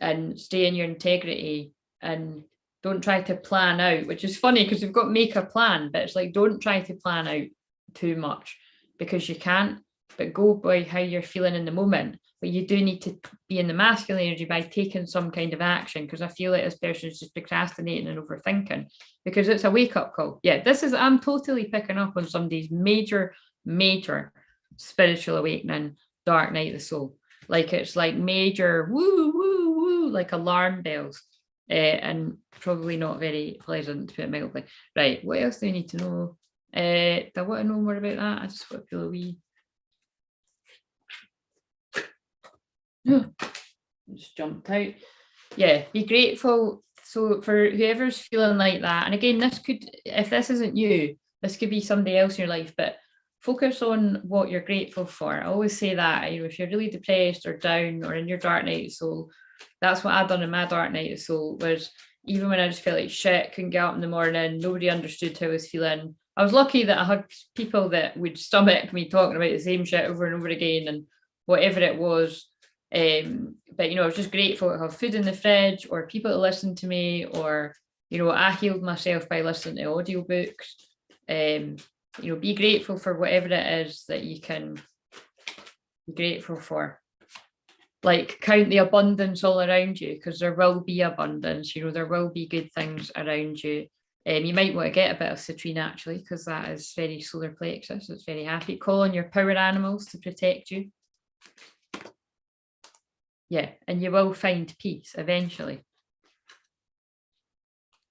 and stay in your integrity and don't try to plan out, which is funny because we've got make a plan, but it's like don't try to plan out too much because you can't, but go by how you're feeling in the moment. But you do need to be in the masculine energy by taking some kind of action, because I feel like this person is just procrastinating and overthinking because it's a wake-up call. Yeah, I'm totally picking up on somebody's major spiritual awakening, dark night of the soul. Like it's like major woo, woo, woo, like alarm bells. And probably not very pleasant to put it mildly. Right, what else do you need to know? Do I want to know more about that? I just want to feel a wee. Just jumped out. Yeah, be grateful So for whoever's feeling like that, and again, this could, if this isn't you, this could be somebody else in your life, but focus on what you're grateful for. I always say that, you know, if you're really depressed or down or in your dark night of soul, that's what I've done in my dark night of soul, was even when I just felt like shit, couldn't get up in the morning, nobody understood how I was feeling. I was lucky that I had people that would stomach me talking about the same shit over and over again and whatever it was. But, you know, I was just grateful to have food in the fridge or people to listen to me, or, you know, I healed myself by listening to audiobooks. You know, be grateful for whatever it is that you can be grateful for. Like, count the abundance all around you, because there will be abundance. You know, there will be good things around you. You might want to get a bit of citrine, actually, because that is very solar plexus. It's very happy. Call on your power animals to protect you. Yeah, and you will find peace eventually.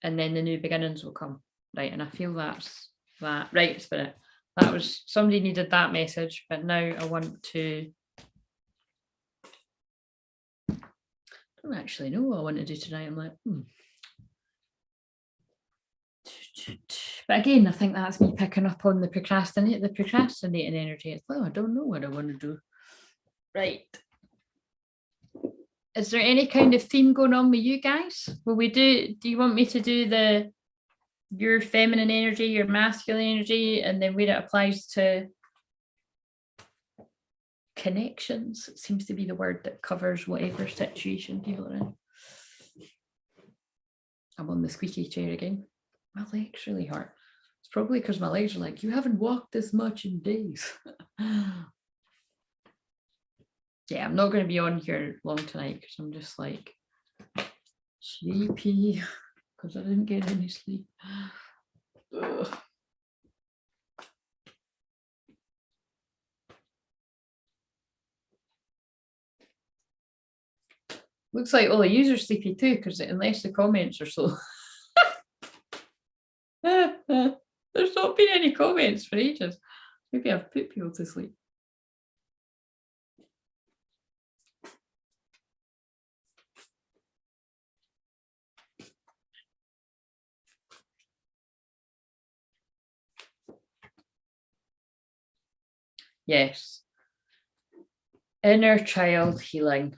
And then the new beginnings will come. Right, and I feel that's that. Right, Spirit. That was, somebody needed that message, but now I want to, I don't actually know what I want to do tonight. I'm like, But again, I think that's me picking up on the procrastinating energy. It's like, oh, I don't know what I want to do. Right. Is there any kind of theme going on with you guys? Will we do you want me to do your feminine energy, your masculine energy, and then where it applies to connections? It seems to be the word that covers whatever situation people are in. I'm on the squeaky chair again. My legs really hurt. It's probably because my legs are like, you haven't walked this much in days. Yeah, I'm not going to be on here long tonight because I'm just like sleepy because I didn't get any sleep. Ugh. Looks like all the users are sleepy too, because unless the comments are so. There's not been any comments for ages. Maybe I've put people to sleep. Yes. Inner child healing.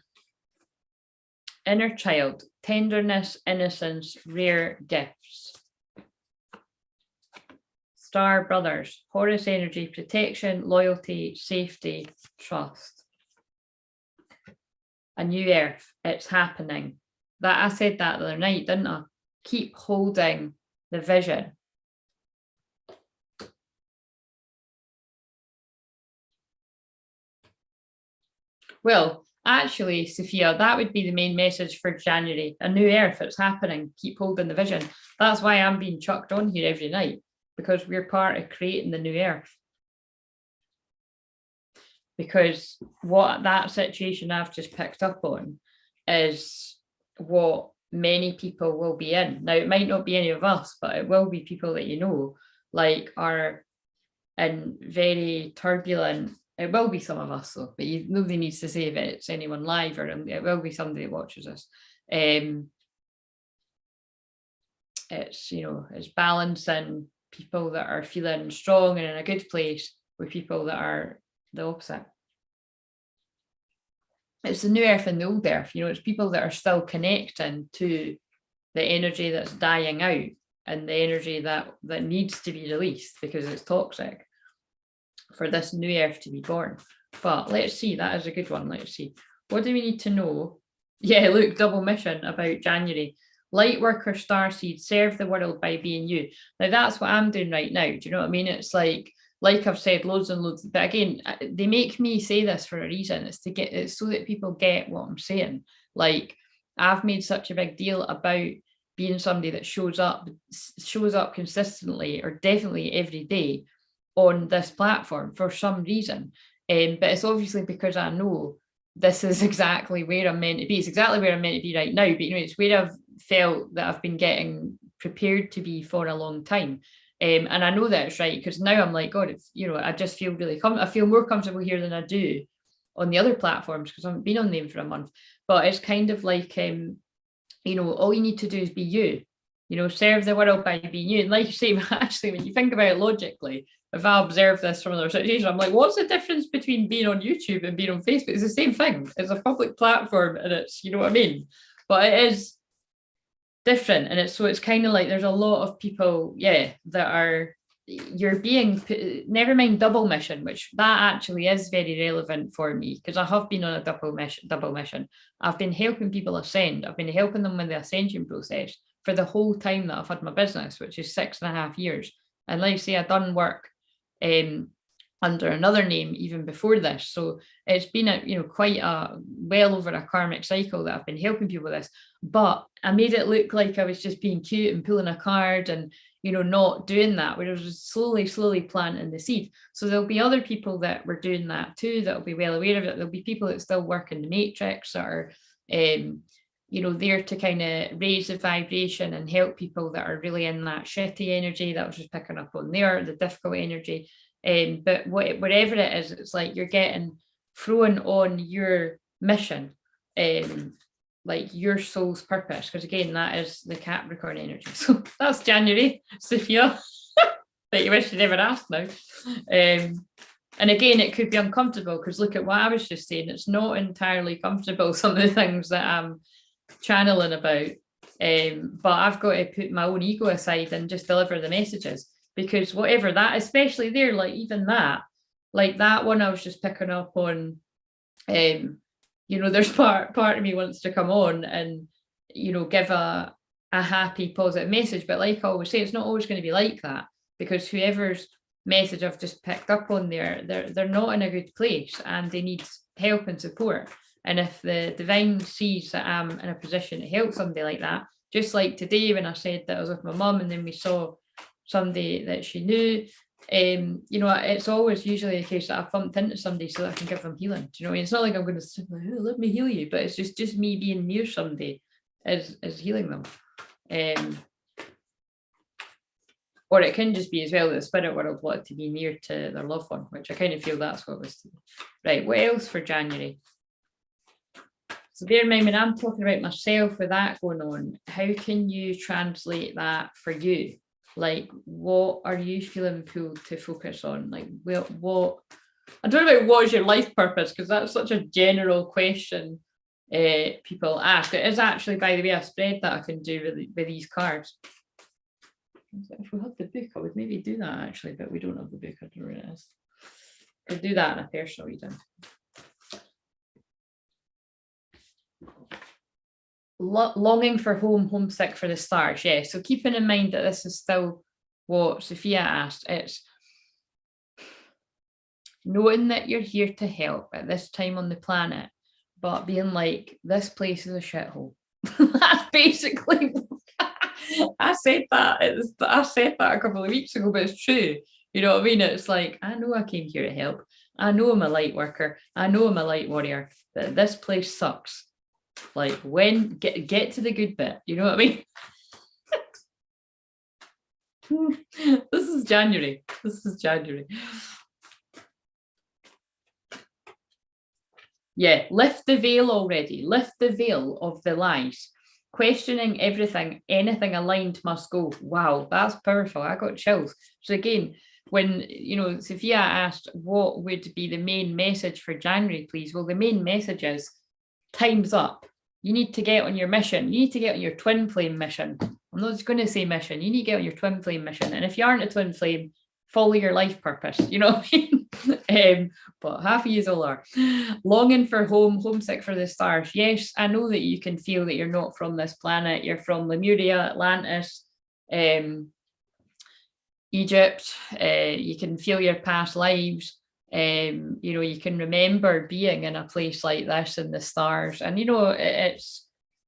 Inner child, tenderness, innocence, rare gifts. Star brothers, Horus energy, protection, loyalty, safety, trust. A new earth, it's happening. That I said that the other night, didn't I? Keep holding the vision. Well, actually, Sophia, that would be the main message for January. A new earth, it's happening. Keep holding the vision. That's why I'm being chucked on here every night, because we're part of creating the new earth. Because what that situation I've just picked up on is what many people will be in. Now, it might not be any of us, but it will be people that you know, like, are in very turbulent. It will be some of us, though, but nobody needs to say if it's anyone live, or it will be somebody that watches us. It's, you know, it's balancing people that are feeling strong and in a good place with people that are the opposite. It's the new earth and the old earth, you know, it's people that are still connecting to the energy that's dying out and the energy that needs to be released because it's toxic for this new earth to be born. But let's see, that is a good one. Let's see, what do we need to know? Yeah, look, double mission about January. Light worker starseed, serve the world by being you. Now that's what I'm doing right now. Do you know what I mean? It's like I've said loads and loads, but again, they make me say this for a reason. It's so that people get what I'm saying. Like, I've made such a big deal about being somebody that shows up consistently, or definitely every day on this platform for some reason. But it's obviously because I know this is exactly where I'm meant to be. It's exactly where I'm meant to be right now, but you know, it's where I've felt that I've been getting prepared to be for a long time. And I know that it's right, because now I'm like, God, it's, you know, I just feel really I feel more comfortable here than I do on the other platforms, because I haven't been on them for a month. But it's kind of like you know, all you need to do is be you, you know, serve the world by being you. And like you say, actually, when you think about it logically, if I observe this from another situation, I'm like, what's the difference between being on YouTube and being on Facebook? It's the same thing. It's a public platform and it's, you know what I mean? But it is different. And it's, so it's kind of like there's a lot of people, yeah, that are, you're being, never mind double mission, which that actually is very relevant for me because I have been on a double mission. I've been helping people ascend. I've been helping them with the ascension process for the whole time that I've had my business, which is 6.5 years. And like I say, I've done work under another name even before this. So it's been a, you know, quite a well over a karmic cycle that I've been helping people with this. But I made it look like I was just being cute and pulling a card and, you know, not doing that, where I was just slowly planting the seed. So there'll be other people that were doing that too, that'll be well aware of it. There'll be people that still work in the matrix that are, you know, there to kind of raise the vibration and help people that are really in that shitty energy that I was just picking up on there, the difficult energy. But whatever it is, it's like you're getting thrown on your mission, like your soul's purpose, because again, that is the Capricorn energy. So that's January, Sophia, that you wish you never asked now. And again, it could be uncomfortable because look at what I was just saying, it's not entirely comfortable, some of the things that I'm channeling about, but I've got to put my own ego aside and just deliver the messages, because whatever that, especially there, like even that, like that one I was just picking up on, you know, there's part of me wants to come on and, you know, give a happy, positive message. But like I always say, it's not always going to be like that, because whoever's message I've just picked up on there, they're not in a good place and they need help and support. And if the divine sees that I'm in a position to help somebody like that, just like today when I said that I was with my mum and then we saw somebody that she knew, you know, it's always usually a case that I bumped into somebody so that I can give them healing. Do you know what I mean? It's not like I'm going to say, oh, let me heal you, but it's just me being near somebody is healing them. Or it can just be as well that the spirit world wanted to be near to their loved one, which I kind of feel that's what it was. Right, what else for January? So bear in mind, when I'm talking about myself with that going on, how can you translate that for you? Like, what are you feeling pulled to focus on? Like, what I don't know about what is your life purpose, because that's such a general question people ask. It is actually, by the way, a spread that I can do with these cards. If we had the book, I would maybe do that actually, but we don't have the book. I don't know where it is. I could do that in a personal reading. Longing for home, homesick for the stars. Yeah, so keeping in mind that this is still what Sophia asked. It's knowing that you're here to help at this time on the planet, but being like, this place is a shithole. That's basically I said that a couple of weeks ago, but it's true. You know what I mean? It's like, I know I came here to help. I know I'm a light worker. I know I'm a light warrior, but this place sucks. Like, when get to the good bit, you know what I mean? This is January. Yeah, lift the veil already. Lift the veil of the lies. Questioning everything, anything aligned must go. Wow, that's powerful. I got chills. So again, when, you know, Sophia asked what would be the main message for January, please. Well, the main message is time's up. You need to get on your mission. You need to get on your twin flame mission. I'm not just going to say mission. You need to get on your twin flame mission. And if you aren't a twin flame, follow your life purpose. You know what I mean? But half of you all are. Longing for home, homesick for the stars. Yes, I know that you can feel that you're not from this planet. You're from Lemuria, Atlantis, Egypt. You can feel your past lives. You know, you can remember being in a place like this in the stars. And, you know,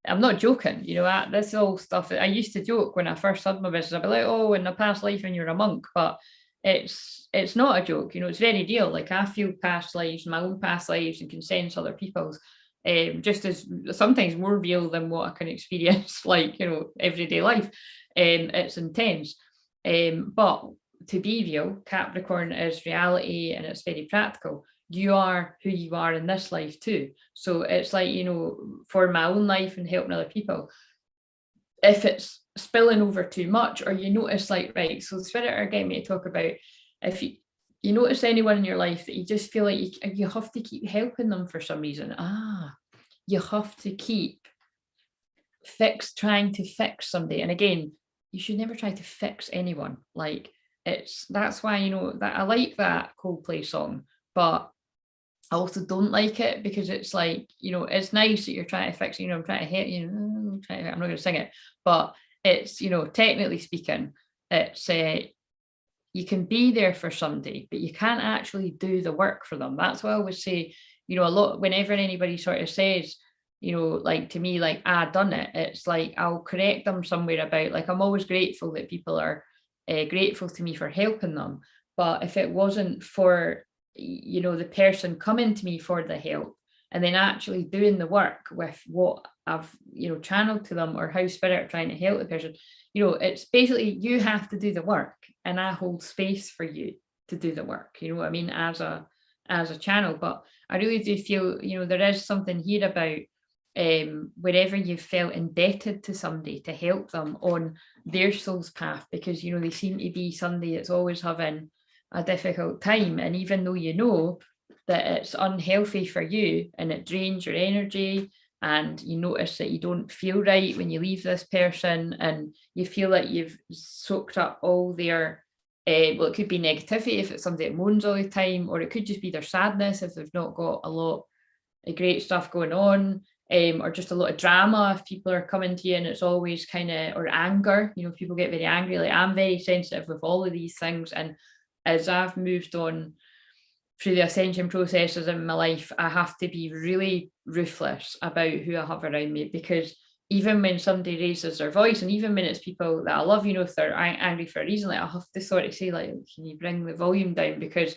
I'm not joking, you know, this all stuff. I used to joke when I first had my business. I'd be like, oh, in the past life when you're a monk, but it's not a joke, you know, it's very real. Like, I feel past lives, my own past lives, and can sense other people's, just as sometimes more real than what I can experience, like, you know, everyday life. It's intense. But to be real, Capricorn is reality and it's very practical. You are who you are in this life too. So it's like, you know, for my own life and helping other people, if it's spilling over too much, or you notice like, right, so the spirit are getting me to talk about, if you notice anyone in your life that you just feel like you have to keep helping them for some reason, you have to keep trying to fix somebody. And again, you should never try to fix anyone. Like, that's why, that I like that Coldplay song, but I also don't like it, because it's like, it's nice that you're trying to fix, I'm trying to help you, I'm not going to sing it, but it's, technically speaking, it's you can be there for somebody, but you can't actually do the work for them. That's why I always say, a lot, whenever anybody sort of says, like to me, like, done it, it's like, I'll correct them somewhere about, like, I'm always grateful that people are grateful to me for helping them. But if it wasn't for, the person coming to me for the help, and then actually doing the work with what I've, channeled to them, or how spirit trying to help the person, it's basically, you have to do the work, and I hold space for you to do the work, what I mean, as a channel. But I really do feel, there is something here about wherever you felt indebted to somebody to help them on their soul's path, because they seem to be somebody that's always having a difficult time, and even though that it's unhealthy for you and it drains your energy, and you notice that you don't feel right when you leave this person, and you feel like you've soaked up all their well, it could be negativity if it's somebody that moans all the time, or it could just be their sadness if they've not got a lot of great stuff going on, or just a lot of drama if people are coming to you and it's always kind of, or anger, people get very angry. Like, I'm very sensitive with all of these things, and as I've moved on through the ascension processes in my life, I have to be really ruthless about who I have around me, because even when somebody raises their voice, and even when it's people that I love, if they're angry for a reason, like, I have to sort of say, like, can you bring the volume down, because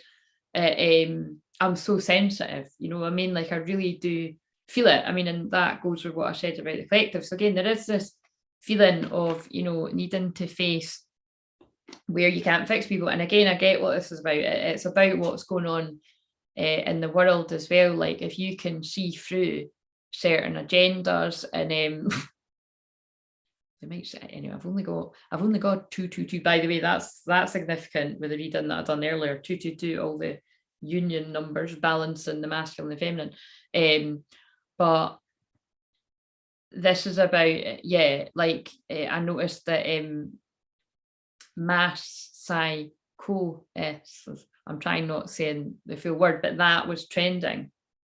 I'm so sensitive, what I mean? Like, I really do feel it. I mean, and that goes with what I said about the collective. So again, there is this feeling of, needing to face where you can't fix people. And again, I get what this is about. It's about what's going on in the world as well. Like, if you can see through certain agendas, and they might say, anyway, I've only got 222. By the way, that's significant with the reading that I've done earlier. 222, all the union numbers, balancing the masculine and feminine. But this is about, I noticed that mass psychosis, I'm trying not saying the full word, but that was trending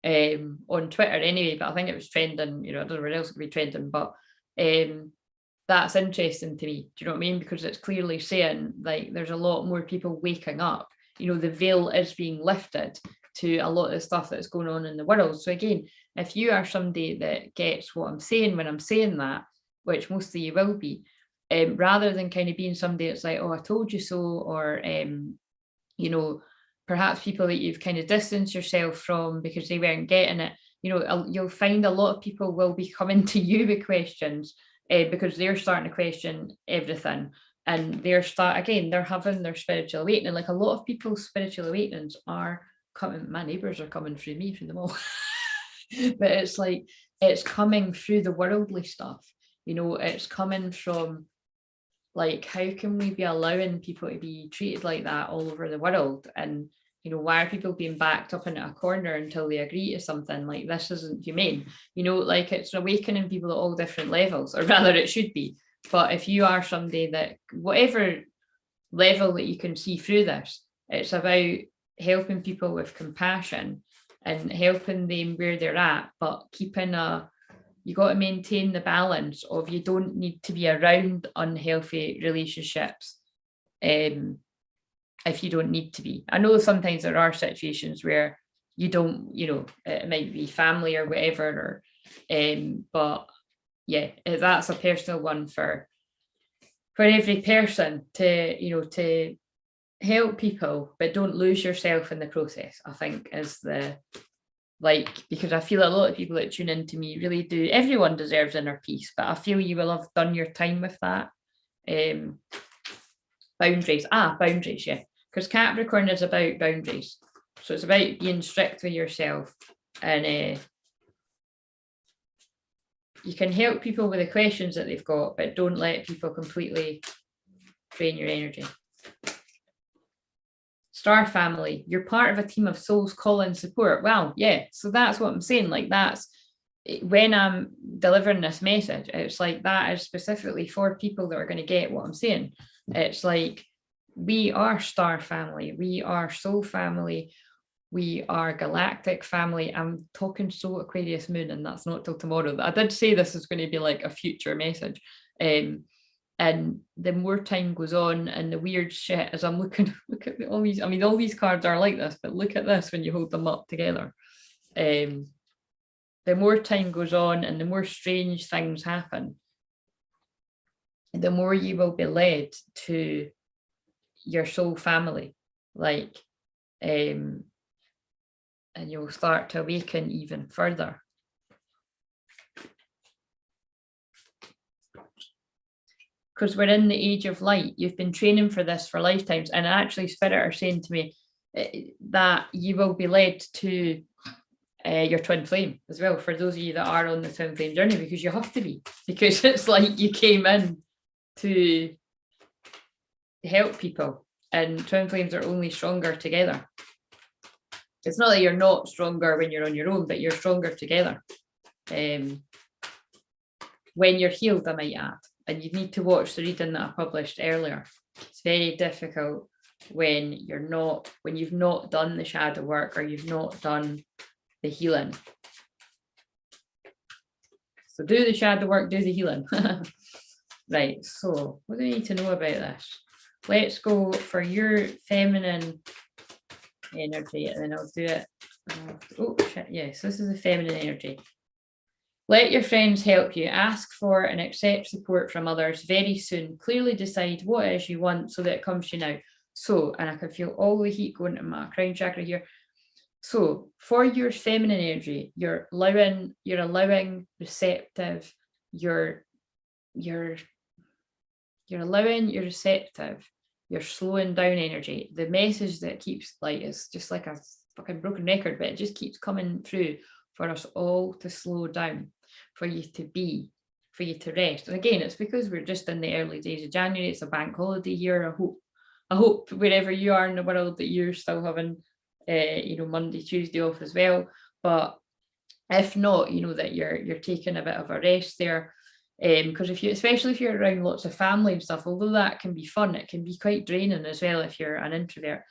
on Twitter anyway, but I think it was trending, I don't know where else it could be trending, but that's interesting to me. Do you know what I mean? Because it's clearly saying, like, there's a lot more people waking up, the veil is being lifted to a lot of the stuff that's going on in the world. So again, if you are somebody that gets what I'm saying when I'm saying that, which most of you will be, rather than kind of being somebody that's like, oh, I told you so, or perhaps people that you've kind of distanced yourself from because they weren't getting it, you'll find a lot of people will be coming to you with questions because they're starting to question everything, and they're having their spiritual awakening. Like, a lot of people's spiritual awakenings are coming, my neighbours are coming through me through them all, but it's like, it's coming through the worldly stuff, it's coming from, like, how can we be allowing people to be treated like that all over the world? And why are people being backed up into a corner until they agree to something? Like, this isn't humane. Like, it's awakening people at all different levels, or rather it should be. But if you are somebody that, whatever level that you can see through this, it's about helping people with compassion and helping them where they're at, but you got to maintain the balance of, you don't need to be around unhealthy relationships if you don't need to be. I know sometimes there are situations where you don't, it might be family or whatever, or but yeah, that's a personal one for every person to help people, but don't lose yourself in the process, I think, is because I feel a lot of people that tune into me really do. Everyone deserves inner peace, but I feel you will have done your time with that. Boundaries, yeah, because Capricorn is about boundaries, so it's about being strict with yourself and you can help people with the questions that they've got, but don't let people completely drain your energy. Star family, you're part of a team of souls, call and support. Well, yeah, so that's what I'm saying. Like, that's when I'm delivering this message, it's like that is specifically for people that are going to get what I'm saying. It's like, we are star family, we are soul family, we are galactic family. I'm talking so Aquarius moon, and that's not till tomorrow. I did say this is going to be like a future message. And the more time goes on, and the weird shit, as I'm look at all these, I mean, all these cards are like this, but look at this when you hold them up together. The more time goes on and the more strange things happen, the more you will be led to your soul family, like, and you'll start to awaken even further. Because we're in the age of light. You've been training for this for lifetimes. And actually, Spirit are saying to me that you will be led to your twin flame as well, for those of you that are on the twin flame journey, because you have to be, because it's like you came in to help people, and twin flames are only stronger together. It's not that you're not stronger when you're on your own, but you're stronger together. When you're healed, I might add. And you need to watch the reading that I published earlier. It's very difficult when you've not done the shadow work, or you've not done the healing. So do the shadow work, do the healing. Right, so what do we need to know about this? Let's go for your feminine energy, and then I'll do it. Oh shit, yes, this is the feminine energy. Let your friends help you. Ask for and accept support from others very soon. Clearly decide what it is you want so that it comes to you now. So, and I can feel all the heat going to my crown chakra here. So for your feminine energy, you're allowing, receptive, you're allowing, you're receptive, you're slowing down energy. The message that keeps, like, it's just like a fucking broken record, but it just keeps coming through for us all to slow down, for you to be, for you to rest. And again, it's because we're just in the early days of January. It's a bank holiday year. I hope wherever you are in the world that you're still having Monday, Tuesday off as well. But if not, that you're taking a bit of a rest there. Because especially if you're around lots of family and stuff, although that can be fun, it can be quite draining as well if you're an introvert.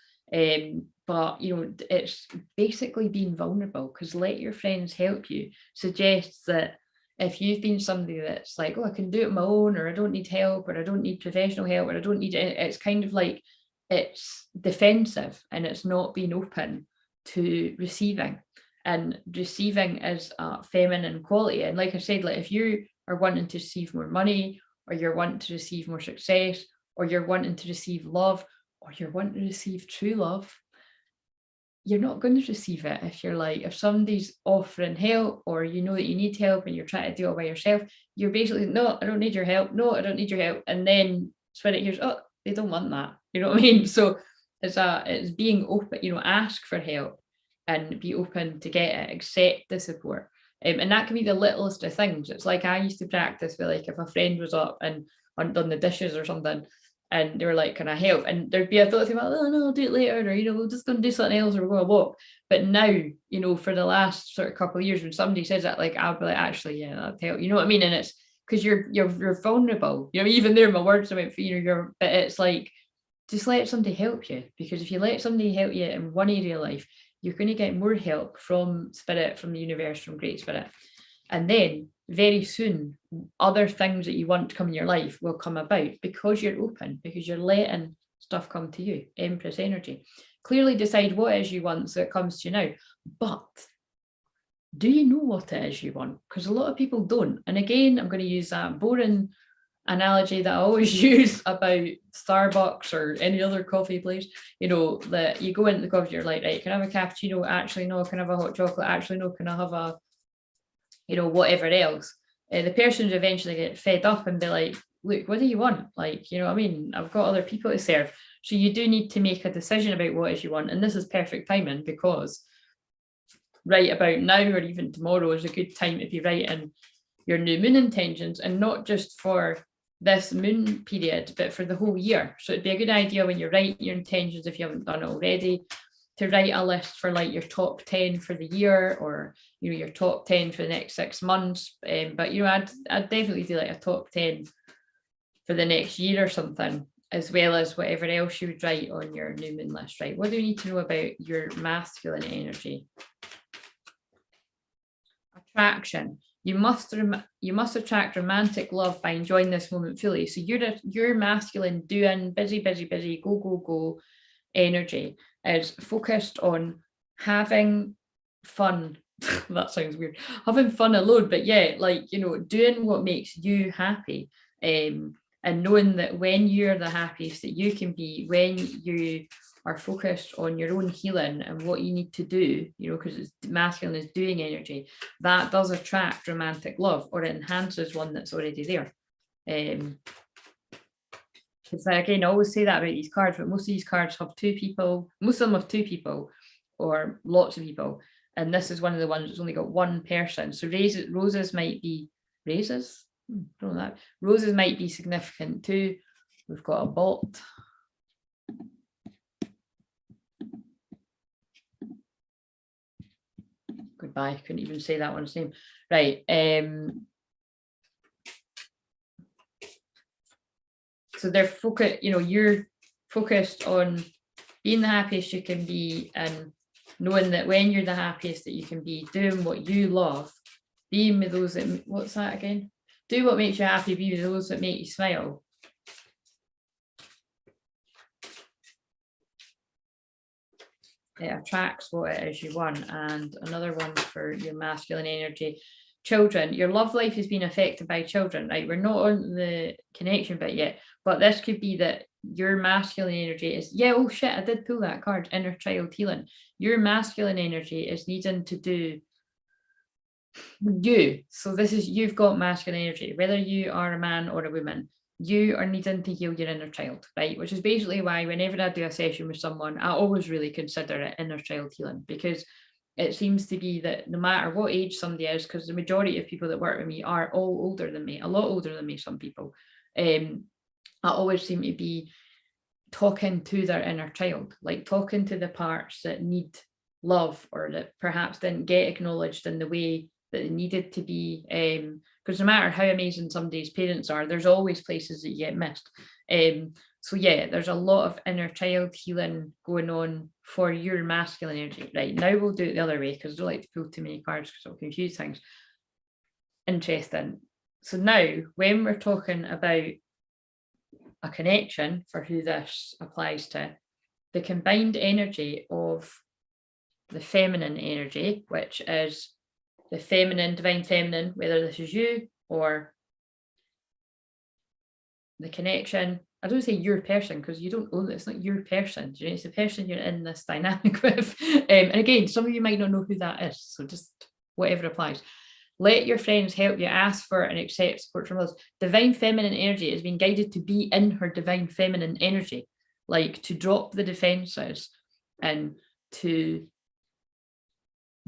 But it's basically being vulnerable, because let your friends help you suggests that if you've been somebody that's like, oh, I can do it on my own, or I don't need help, or I don't need professional help, or I don't need it, it's kind of like it's defensive, and it's not being open to receiving. And receiving is a feminine quality. And like I said, like, if you are wanting to receive more money, or you're wanting to receive more success, or you're wanting to receive love, or you're wanting to receive true love, you're not going to receive it if somebody's offering help, or that you need help and you're trying to do it by yourself. You're basically, no, I don't need your help. No, I don't need your help. And then Spirit hears, oh, they don't want that. You know what I mean? So it's being open, ask for help and be open to get it, accept the support. And that can be the littlest of things. It's like I used to practice with, like, if a friend was up and undone the dishes or something, and they were like, can I help? And there'd be a thought about, oh no, I'll do it later, or we're just going to do something else, or we're going to walk. But now, for the last sort of couple of years, when somebody says that, like, I'll be like, actually, yeah, that'll help. You know what I mean? And it's because you're vulnerable. Even there, my words about but it's like, just let somebody help you, because if you let somebody help you in one area of life, you're going to get more help from Spirit, from the universe, from Great Spirit. And then very soon, other things that you want to come in your life will come about, because you're open, because you're letting stuff come to you. Empress energy. Clearly decide what it is you want so it comes to you now. But do you know what it is you want? Because a lot of people don't. And again, I'm going to use that boring analogy that I always use about Starbucks or any other coffee place, that you go into the coffee, you're like, right, can I have a cappuccino? Actually, no. Can I have a hot chocolate? Actually, no. Can I have a whatever else? The person eventually get fed up and be like, look, what do you want? Like, you know what I mean? I've got other people to serve. So you do need to make a decision about what it is you want. And this is perfect timing, because right about now, or even tomorrow, is a good time to be writing your new moon intentions, and not just for this moon period, but for the whole year. So it'd be a good idea when you're writing your intentions, if you haven't done it already, to write a list for like your top 10 for the year, or your top 10 for the next 6 months. But I'd definitely do like a top 10 for the next year or something, as well as whatever else you would write on your new moon list. Right, what do you need to know about your masculine energy? Attraction. You must attract romantic love by enjoying this moment fully. So your masculine doing, busy, go energy is focused on having fun. That sounds weird. Having fun alone, but yeah, like, doing what makes you happy. And knowing that when you're the happiest that you can be, when you are focused on your own healing and what you need to do, because it's masculine is doing energy, that does attract romantic love, or it enhances one that's already there. Because again, I always say that about these cards, but most of these cards have two people, most of them have two people or lots of people. And this is one of the ones that's only got one person. So roses might be roses. Don't know that. Roses might be significant too. We've got a bolt. Goodbye. Couldn't even say that one's name. Right. So they're focused, you're focused on being the happiest you can be, and knowing that when you're the happiest that you can be, doing what you love, being with those that, what's that again? Do what makes you happy, be with those that make you smile. It attracts what it is you want. And another one for your masculine energy. Children, your love life has been affected by children, right? We're not on the connection bit yet, but this could be that your masculine energy is, oh shit, I did pull that card, inner child healing. Your masculine energy is needing to do you. So this is, you've got masculine energy, whether you are a man or a woman, you are needing to heal your inner child, right? Which is basically why whenever I do a session with someone, I always really consider it inner child healing, because it seems to be that no matter what age somebody is, because the majority of people that work with me are all older than me, a lot older than me, some people, I always seem to be talking to their inner child, like talking to the parts that need love, or that perhaps didn't get acknowledged in the way that it needed to be, because no matter how amazing somebody's parents are, there's always places that you get missed. So yeah, there's a lot of inner child healing going on for your masculine energy. Right, now we'll do it the other way, because I don't like to pull too many cards because it'll confuse things. Interesting. So now when we're talking about a connection for who this applies to, the combined energy of the feminine energy, which is the feminine, divine feminine, whether this is you or the connection. I don't say your person, because you don't own it. It's not your person. It's the person you're in this dynamic with. And again, some of you might not know who that is. So just whatever applies. Let your friends help you, ask for and accept support from others. Divine feminine energy is being guided to be in her divine feminine energy, like to drop the defenses and to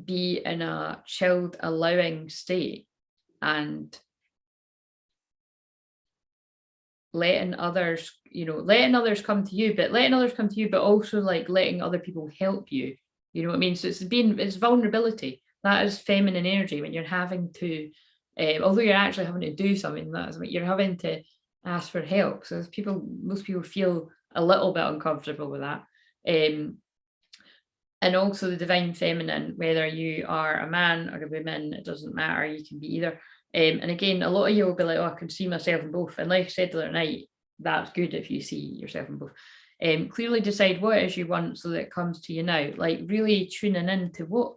be in a chilled, allowing state, and letting others come to you, but also like letting other people help you. You know what I mean? So it's vulnerability. That is feminine energy, when you're having to, although you're actually having to do something, that's what you're having to ask for help. So most people feel a little bit uncomfortable with that. And also the divine feminine, whether you are a man or a woman, it doesn't matter, you can be either. And again, a lot of you will be like, I can see myself in both. And like I said the other night, that's good if you see yourself in both. Clearly decide what it is you want so that it comes to you now. Like really tuning into what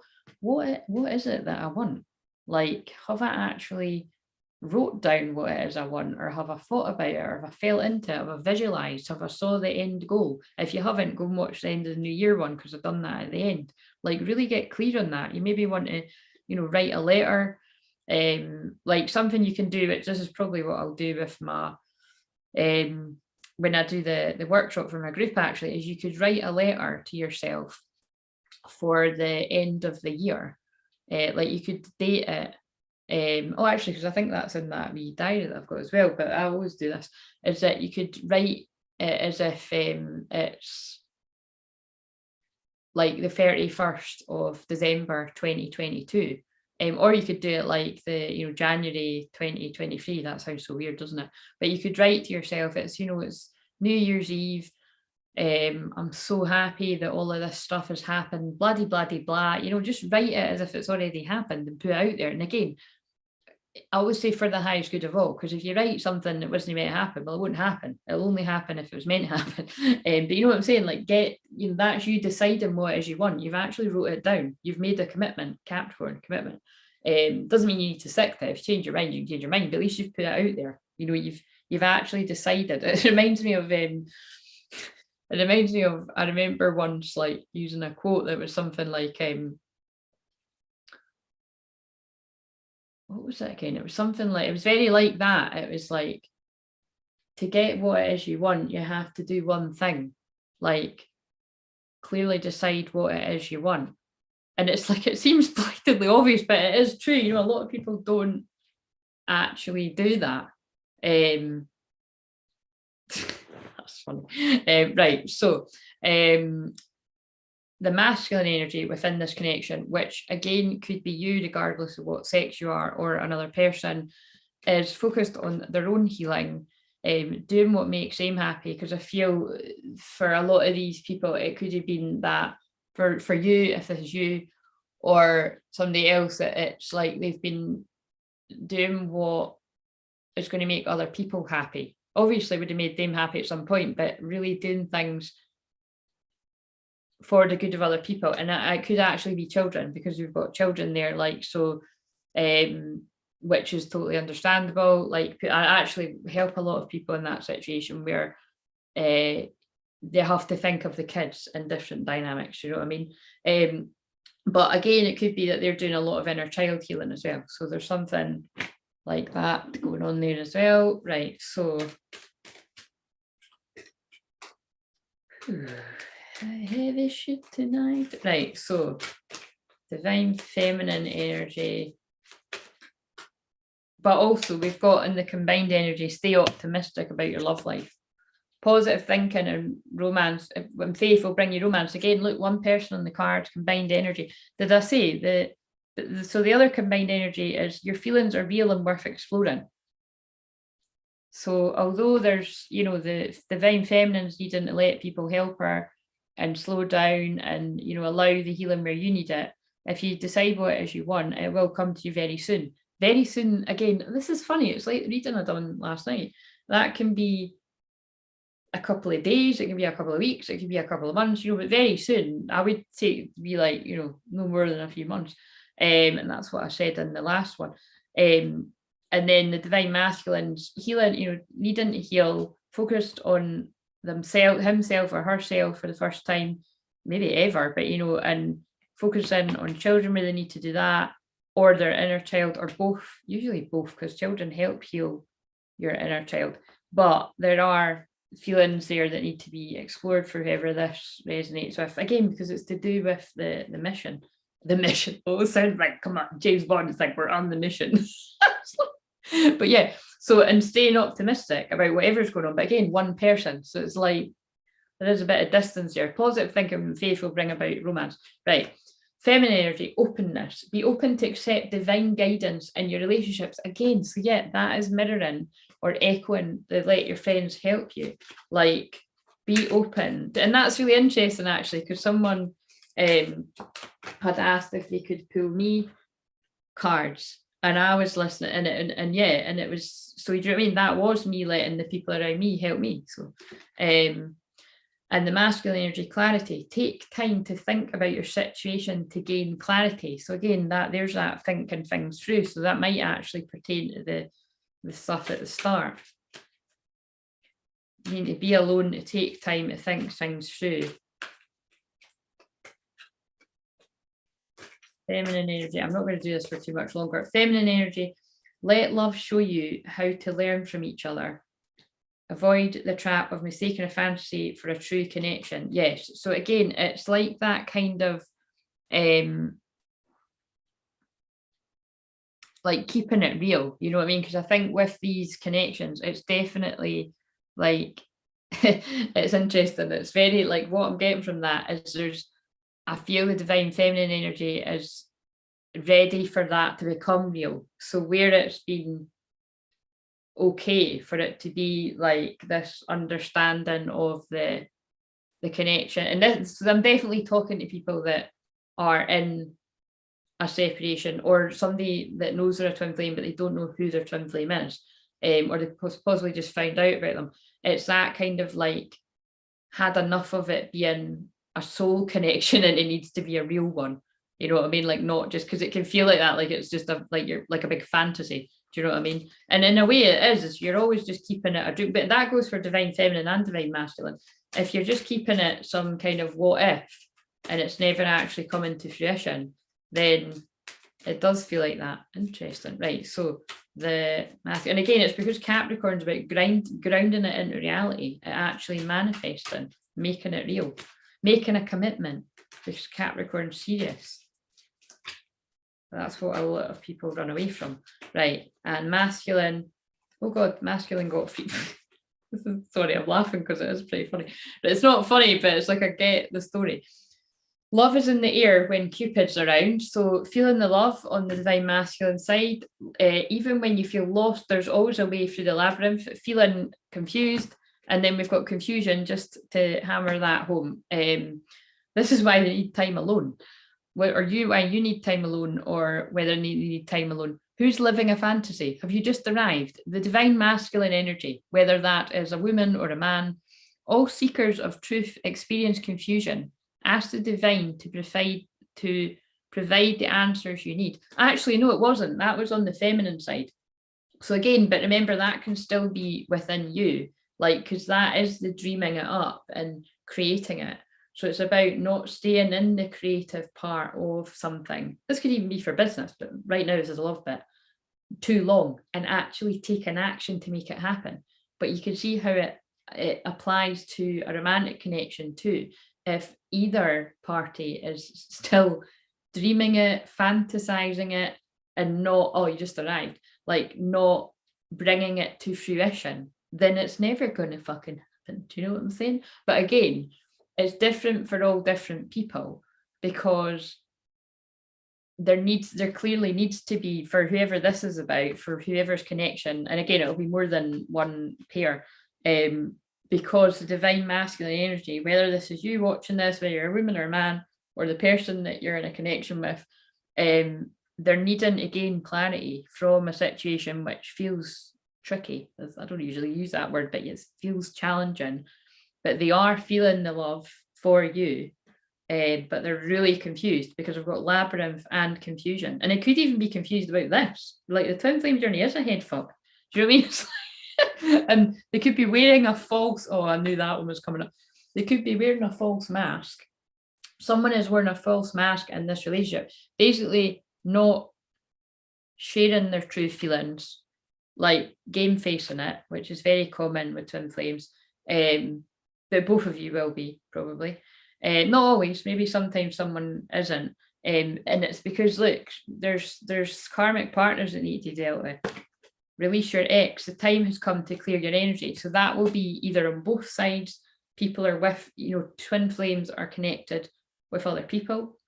is it that I want? Like, have I actually wrote down what it is I want, or have I thought about it, or have I felt into it, have I visualized, have I saw the end goal? If you haven't, go and watch the end of the New Year one, because I've done that at the end. Like really get clear on that. You maybe want to, write a letter, like something you can do, which this is probably what I'll do with my when I do the workshop for my group actually, is you could write a letter to yourself for the end of the year. Like you could date it Oh, actually, because I think that's in that wee diary that I've got as well, but I always do this, is that you could write it as if it's like the 31st of December 2022. Or you could do it like the, January 2023. That sounds so weird, doesn't it? But you could write to yourself, it's, it's New Year's Eve. I'm so happy that all of this stuff has happened, bloody, bloody, blah. Just write it as if it's already happened and put it out there. And again, I always say for the highest good of all, because if you write something that wasn't meant to happen, well, it wouldn't happen. It'll only happen if it was meant to happen. But you know what I'm saying? Like, that's you deciding what it is you want. You've actually wrote it down. You've made a commitment, Capricorn commitment. Doesn't mean you need to stick to it. If you change your mind, you can change your mind, but at least you've put it out there. You've actually decided. It reminds me of I remember once like using a quote that was something like what was it again? It was something like, it was very like that. It was like, to get what it is you want, you have to do one thing, like clearly decide what it is you want. And it's like, it seems blatantly obvious, but it is true. A lot of people don't actually do that. That's funny. Right. So the masculine energy within this connection, which again could be you regardless of what sex you are or another person, is focused on their own healing, doing what makes them happy. Because I feel for a lot of these people, it could have been that for you, if this is you or somebody else, that it's like they've been doing what is going to make other people happy. Obviously would have made them happy at some point, but really doing things for the good of other people. And it could actually be children, because we've got children there, like, so which is totally understandable. Like, I actually help a lot of people in that situation where they have to think of the kids in different dynamics, you know what I mean? But again, it could be that they're doing a lot of inner child healing as well, so there's something like that going on there as well. Right, so heavy shit tonight. Right, so divine feminine energy, but also we've got in the combined energy, stay optimistic about your love life. Positive thinking and romance, when faith will bring you romance. Again, look, one person on the card, combined energy. Did I say so the other combined energy is your feelings are real and worth exploring. So although there's, the divine feminine's needing to let people help her and slow down and, allow the healing where you need it, if you decide what it is you want, it will come to you very soon. Very soon, again, this is funny. It's like the reading I done last night. That can be a couple of days, it can be a couple of weeks, it could be a couple of months, but very soon. I would say it would be like, no more than a few months. And that's what I said in the last one. And then the divine masculine's healing, needing to heal, focused on himself or herself for the first time, maybe ever, but and focusing on children where they need to do that, or their inner child, or both, usually both, because children help heal your inner child. But there are feelings there that need to be explored for whoever this resonates with, again, because it's to do with the mission. The mission. Oh, it sounds like, come on, James Bond, it's like we're on the mission. But yeah, so, and staying optimistic about whatever's going on, but again, one person, so it's like there is a bit of distance there. Positive thinking and faith will bring about romance. Right. Feminine energy, openness. Be open to accept divine guidance in your relationships. Again, so yeah, that is mirroring or echoing the let your friends help you. Like, be open. And that's really interesting, actually, because someone had asked if they could pull me cards, and I was listening, and yeah, and it was, so, you know what I mean? That was me letting the people around me help me. So, and the masculine energy, clarity. Take time to think about your situation to gain clarity. So again, there's that thinking things through. So that might actually pertain to the stuff at the start. You need to be alone to take time to think things through. Feminine energy. I'm not going to do this for too much longer. Feminine energy. Let love show you how to learn from each other. Avoid the trap of mistaking a fantasy for a true connection. Yes. So again, it's like that kind of like keeping it real, you know what I mean? Because I think with these connections, it's definitely like it's interesting. It's very like what I'm getting from that is I feel the divine feminine energy is ready for that to become real. So where it's been okay for it to be like this understanding of the connection, and this I'm definitely talking to people that are in a separation or somebody that knows they're a twin flame but they don't know who their twin flame is, or they possibly just found out about them. It's that kind of like had enough of it being a soul connection and it needs to be a real one. You know what I mean? Like not just because it can feel like that, like it's just a like you're like a big fantasy. Do you know what I mean? And in a way it is you're always just keeping it a dream, but that goes for divine feminine and divine masculine. If you're just keeping it some kind of what if and it's never actually coming to fruition, then it does feel like that. Interesting. Right. So the math, and again, it's because Capricorn's about grounding it into reality, it actually manifesting, making it real, making a commitment, because Capricorn's serious. That's what a lot of people run away from. Right. And masculine, oh God, masculine got feet. Sorry, I'm laughing because it is pretty funny. But it's not funny, but it's like I get the story. Love is in the air when Cupid's around. So feeling the love on the divine masculine side, even when you feel lost, there's always a way through the labyrinth. Feeling confused, and then we've got confusion, just to hammer that home. This is why they need time alone. Why you need time alone, or whether you need time alone. Who's living a fantasy? Have you just arrived? The divine masculine energy, whether that is a woman or a man, all seekers of truth experience confusion. Ask the divine to provide the answers you need. Actually, no, it wasn't. That was on the feminine side. So again, but remember that can still be within you, like, because that is the dreaming it up and creating it. So it's about not staying in the creative part of something. This could even be for business, but right now this is a love bit, too long, and actually take an action to make it happen. But you can see how it applies to a romantic connection too. If either party is still dreaming it, fantasizing it, and not, oh, you just arrived, like not bringing it to fruition, then it's never going to fucking happen. Do you know what I'm saying? But again, it's different for all different people, because there clearly needs to be, for whoever this is about, for whoever's connection, and again, it'll be more than one pair, because the divine masculine energy, whether this is you watching this, whether you're a woman or a man, or the person that you're in a connection with, they're needing to gain clarity from a situation which feels tricky. I don't usually use that word, but it feels challenging. But they are feeling the love for you, but they're really confused because we've got labyrinth and confusion. And it could even be confused about this. Like the twin flame journey is a head fuck. Do you know what I mean? It's like, and they could be wearing a false, oh, I knew that one was coming up. They could be wearing a false mask. Someone is wearing a false mask in this relationship, basically not sharing their true feelings, like game facing it, which is very common with twin flames. But both of you will be probably. Not always, maybe sometimes someone isn't. And it's because, look, there's karmic partners that need to deal with. Release your ex. The time has come to clear your energy. So that will be either on both sides. People are with, twin flames are connected with other people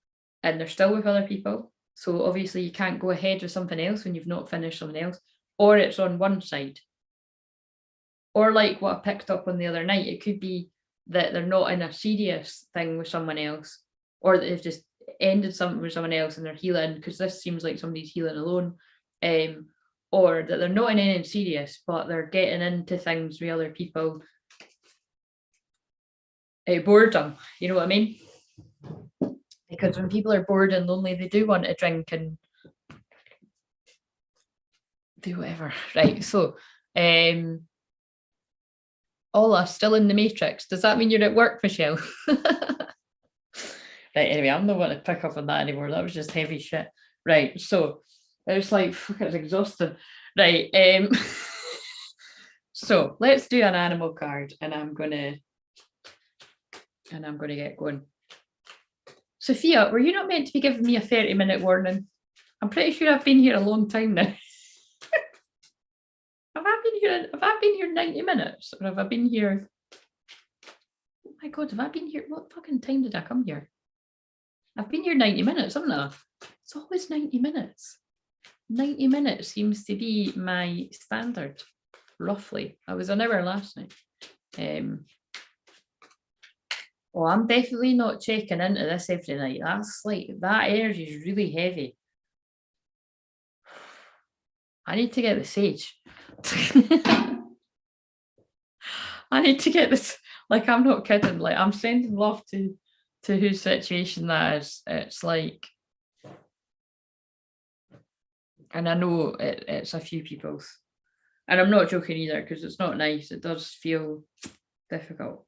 and they're still with other people. So obviously you can't go ahead with something else when you've not finished something else. Or it's on one side. Or like what I picked up on the other night, it could be that they're not in a serious thing with someone else, or that they've just ended something with someone else and they're healing, because this seems like somebody's healing alone, or that they're not in anything serious, but they're getting into things with other people. Boredom, you know what I mean? Because when people are bored and lonely, they do want to drink and do whatever, right? So, Ola, still in the Matrix. Does that mean you're at work, Michelle? Right, anyway, I'm not going to pick up on that anymore. That was just heavy shit. Right, so it's like, fuck, it's exhausting. Right, so let's do an animal card, and I'm gonna get going. Sophia, were you not meant to be giving me a 30-minute warning? I'm pretty sure I've been here a long time now. Have I been here 90 minutes? Or have I been here? Oh my God, have I been here? What fucking time did I come here? I've been here 90 minutes, haven't I? It's always 90 minutes. 90 minutes seems to be my standard, roughly. I was an hour last night. Oh, I'm definitely not checking into this every night. That's like, that energy is really heavy. I need to get the sage. I need to get this. Like, I'm not kidding. Like, I'm sending love to whose situation that is. It's like, and I know it's a few people's, and I'm not joking either, because it's not nice. It does feel difficult.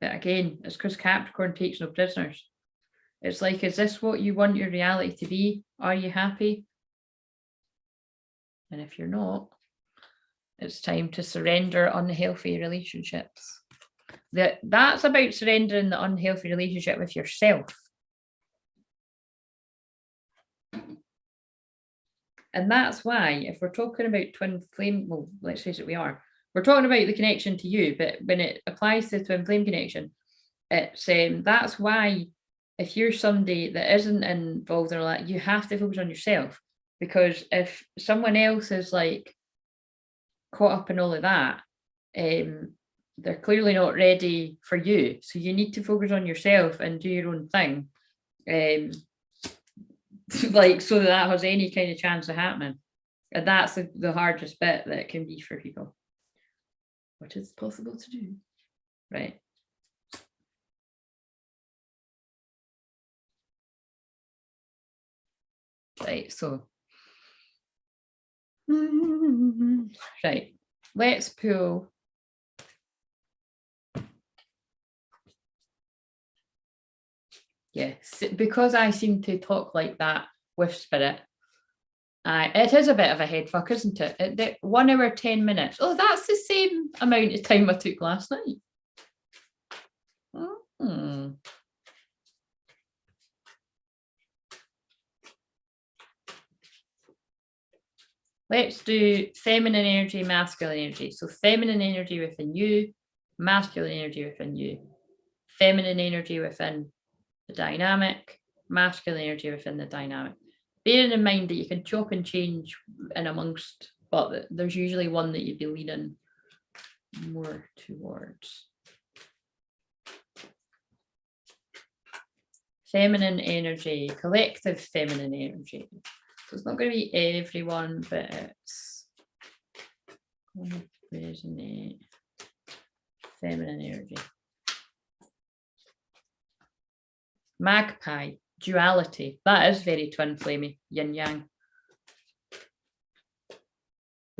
But again, it's because Capricorn takes no prisoners. It's like, is this what you want your reality to be? Are you happy? And if you're not, it's time to surrender unhealthy relationships. That's about surrendering the unhealthy relationship with yourself. And that's why, if we're talking about twin flame, well, let's face it, we're talking about the connection to you, but when it applies to the twin flame connection, it's that's why, if you're somebody that isn't involved in all that, you have to focus on yourself. Because if someone else is like caught up in all of that, they're clearly not ready for you. So you need to focus on yourself and do your own thing. Like, so that has any kind of chance of happening. And that's the hardest bit that it can be for people, which is possible to do, right? Right, so right, let's pull yes, because I seem to talk like that with spirit. It is a bit of a head fuck, isn't it? 1 hour 10 minutes. Oh, that's the same amount of time I took last night. Let's do feminine energy, masculine energy. So feminine energy within you, masculine energy within you. Feminine energy within the dynamic, masculine energy within the dynamic. Bearing in mind that you can chop and change in amongst, but there's usually one that you'd be leaning more towards. Feminine energy, collective feminine energy. So it's not going to be everyone, but it's going to resonate. Feminine energy. Magpie, duality. That is very twin flamey, yin yang.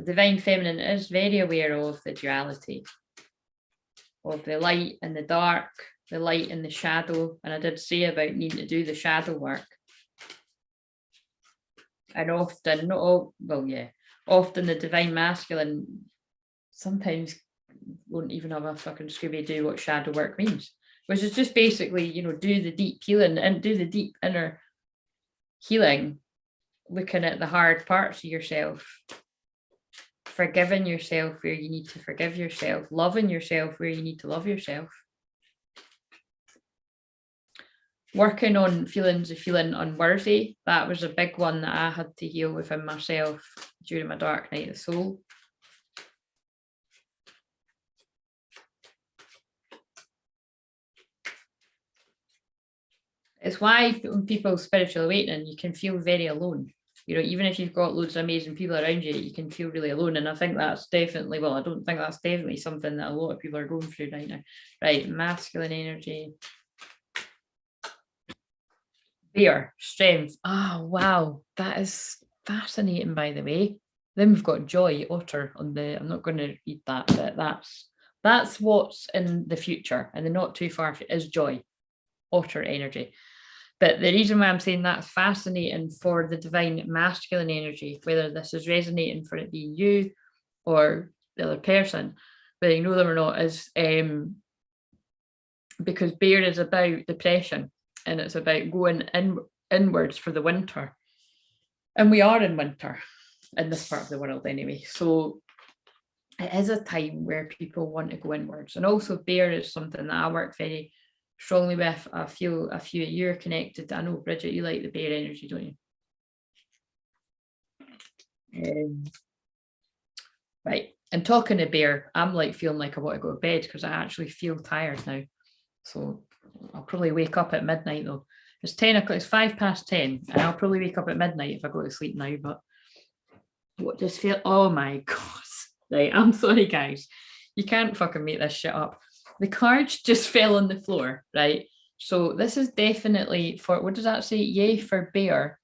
The divine feminine is very aware of the duality, of the light and the dark, the light and the shadow. And I did say about needing to do the shadow work. And often, not all, well, yeah, often the divine masculine sometimes won't even have a fucking Scooby-Doo what shadow work means, which is just basically, you know, do the deep healing and do the deep inner healing, looking at the hard parts of yourself, forgiving yourself where you need to forgive yourself, loving yourself where you need to love yourself. Working on feelings of feeling unworthy. That was a big one that I had to heal within myself during my dark night of the soul. It's why when people spiritual awakening, you can feel very alone. You know, even if you've got loads of amazing people around you, you can feel really alone. And I think that's definitely, well, I don't think that's definitely something that a lot of people are going through right now. Right, masculine energy. Bear, strength. Oh, wow. That is fascinating, by the way. Then we've got joy, otter on the, I'm not going to read that, but that's what's in the future, and the not too far is joy, otter energy. But the reason why I'm saying that's fascinating for the divine masculine energy, whether this is resonating for it being you or the other person, whether you know them or not, is because bear is about depression and it's about going inwards for the winter. And we are in winter in this part of the world anyway. So it is a time where people want to go inwards. And also bear is something that I work very strongly with. I feel you're connected. I know, Bridget, you like the bear energy, don't you? Right. And talking to bear, I'm like feeling like I want to go to bed because I actually feel tired now. So I'll probably wake up at midnight though. It's 10 o'clock, it's 10:05, and I'll probably wake up at midnight if I go to sleep now. But what just feel, oh my God. Right, I'm sorry guys. You can't fucking make this shit up. The cards just fell on the floor, right? So this is definitely for, what does that say? Yay for bear.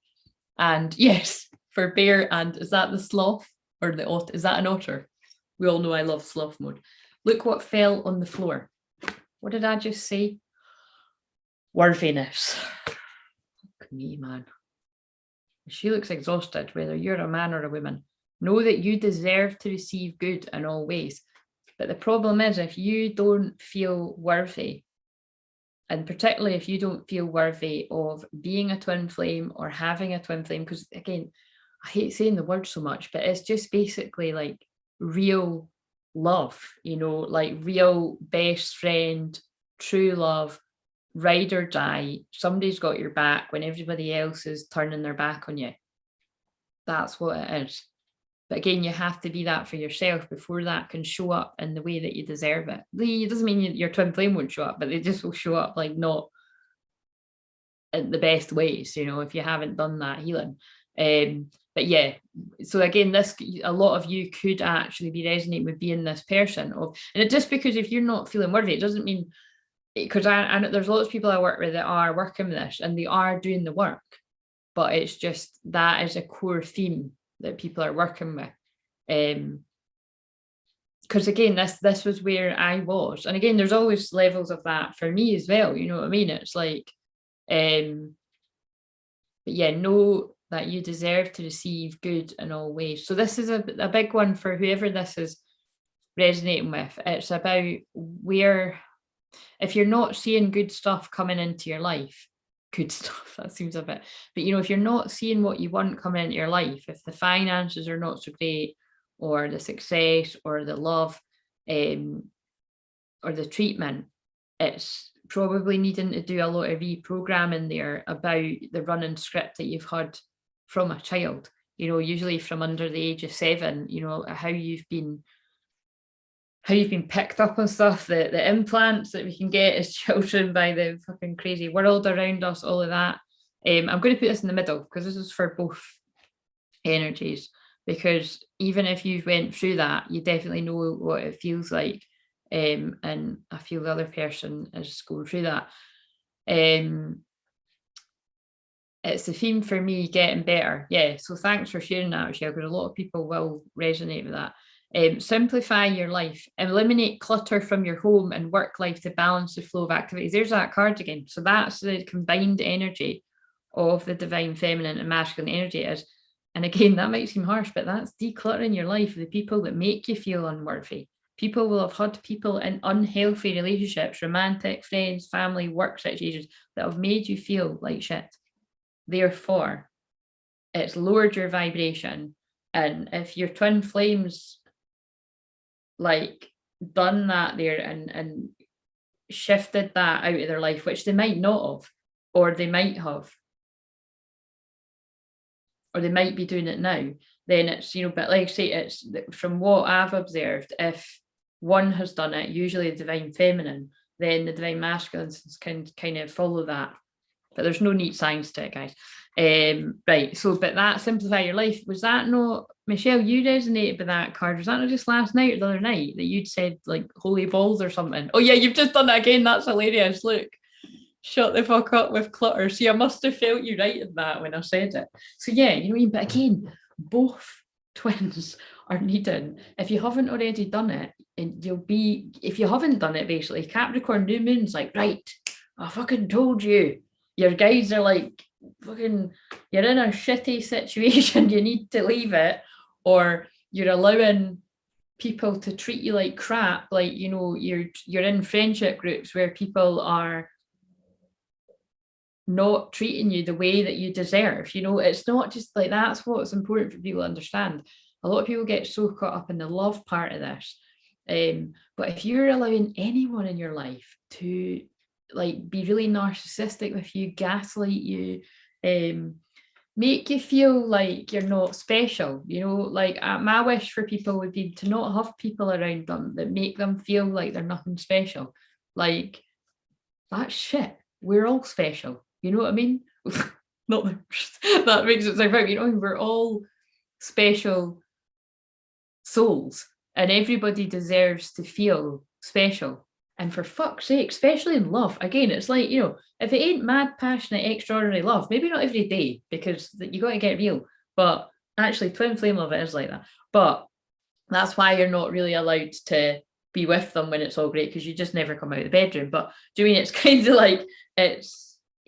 And yes, for bear. And is that the sloth or the otter? Is that an otter? We all know I love sloth mode. Look what fell on the floor. What did I just say? Worthiness. Fuck me, man. She looks exhausted, whether you're a man or a woman. Know that you deserve to receive good in all ways. But the problem is, if you don't feel worthy, and particularly if you don't feel worthy of being a twin flame or having a twin flame, because again, I hate saying the word so much, but it's just basically like real love, you know, like real best friend, true love, ride or die. Somebody's got your back when everybody else is turning their back on you. That's what it is. But again, you have to be that for yourself before that can show up in the way that you deserve it. It doesn't mean your twin flame won't show up, but they just will show up like not in the best ways, you know, if you haven't done that healing. But yeah, so again, this, a lot of you could actually be resonating with being this person of, and it just because if you're not feeling worthy, it doesn't mean, because I there's lots of people I work with that are working with this and they are doing the work, but it's just that is a core theme that people are working with. Because again, this was where I was, and again, there's always levels of that for me as well, you know what I mean? It's like, but yeah, know that you deserve to receive good in all ways. So this is a big one for whoever this is resonating with. It's about where, if you're not seeing good stuff coming into your life, good stuff, that seems a bit, but you know, if you're not seeing what you want coming into your life, if the finances are not so great, or the success or the love, or the treatment, it's probably needing to do a lot of reprogramming there about the running script that you've had from a child, you know, usually from under the age of 7, you know, how you've been picked up on stuff, the implants that we can get as children by the fucking crazy world around us, all of that. I'm going to put this in the middle because this is for both energies, because even if you've went through that, you definitely know what it feels like. And I feel the other person is going through that. It's the theme for me, getting better. Yeah, so thanks for sharing that, Michelle, because a lot of people will resonate with that. Simplify your life, eliminate clutter from your home and work life to balance the flow of activities. There's that card again. So that's the combined energy of the divine feminine and masculine energy is. And again, that might seem harsh, but that's decluttering your life, the people that make you feel unworthy. People will have had people in unhealthy relationships, romantic, friends, family, work situations that have made you feel like shit. Therefore, it's lowered your vibration. And if your twin flames like done that there and shifted that out of their life, which they might not have, or they might have, or they might be doing it now, then it's, you know, but like I say, it's from what I've observed, if one has done it, usually the divine feminine, then the divine masculine can kind of follow that. But there's no neat science to it, guys. Right, so, but that simplify your life, was that not, Michelle, you resonated with that card, was that not just last night or the other night that you'd said like holy balls or something? Oh yeah, you've just done that again, that's hilarious, look. Shut the fuck up with clutter. See, I must have felt you right in that when I said it. So yeah, you know what I mean? But again, both twins are needed. If you haven't already done it, and if you haven't done it, basically, Capricorn new moon's like, right, I fucking told you. Your guides are like, fucking, you're in a shitty situation, you need to leave it, or you're allowing people to treat you like crap, like, you know, you're in friendship groups where people are not treating you the way that you deserve. You know, it's not just like, that's what's important for people to understand. A lot of people get so caught up in the love part of this. But if you're allowing anyone in your life to like be really narcissistic with you, gaslight you, make you feel like you're not special, you know, like my wish for people would be to not have people around them that make them feel like they're nothing special. Like, that's shit. We're all special. You know what I mean? Not that makes it sound right. You know, we're all special souls, and everybody deserves to feel special. And for fuck's sake, especially in love, again, it's like, you know, if it ain't mad, passionate, extraordinary love, maybe not every day, because you got to get real. But actually, twin flame love, it is like that. But that's why you're not really allowed to be with them when it's all great, because you just never come out of the bedroom. But do you mean it's kind of like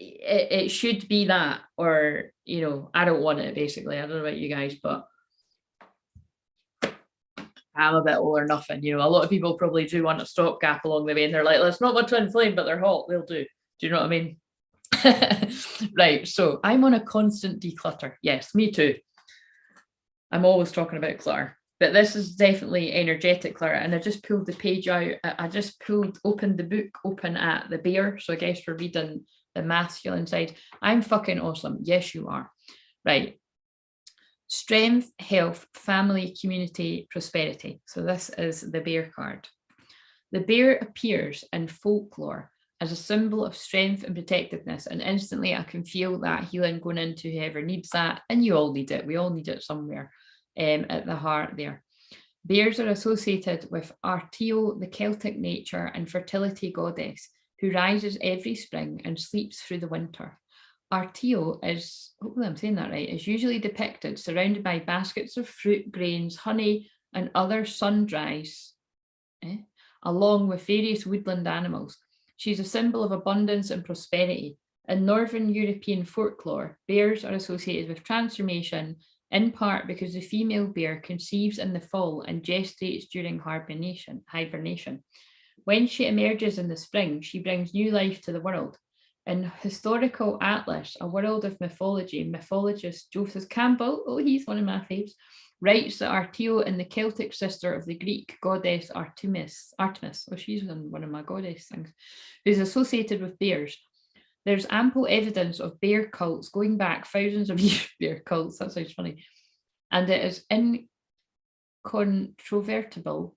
it should be that, or, you know, I don't want it, basically. I don't know about you guys, but I'm a bit all or nothing. You know, a lot of people probably do want a stopgap along the way, and they're like, let's not my twin flame, but they're hot, they'll do. Do you know what I mean? Right, so I'm on a constant declutter. Yes, me too. I'm always talking about clutter, but this is definitely energetic clutter. And I just pulled the page out. I just opened the book open at the bear. So I guess we're reading the masculine side. I'm fucking awesome. Yes, you are. Right. Strength, health, family, community, prosperity. So this is the bear card. The bear appears in folklore as a symbol of strength and protectiveness, and instantly I can feel that healing going into whoever needs that, and you all need it. We all need it somewhere at the heart there. Bears are associated with Artio, the Celtic nature and fertility goddess, who rises every spring and sleeps through the winter. Artio is, hopefully I'm saying that right, is usually depicted surrounded by baskets of fruit, grains, honey, and other sundries, along with various woodland animals. She's a symbol of abundance and prosperity. In Northern European folklore, bears are associated with transformation, in part because the female bear conceives in the fall and gestates during hibernation. When she emerges in the spring, she brings new life to the world. In Historical Atlas, a world of mythology, mythologist Joseph Campbell, oh, he's one of my faves, writes that Artio is the Celtic sister of the Greek goddess Artemis. Oh, she's one of my goddess things, who's associated with bears. There's ample evidence of bear cults going back thousands of years. Bear cults, that sounds funny. And it is incontrovertible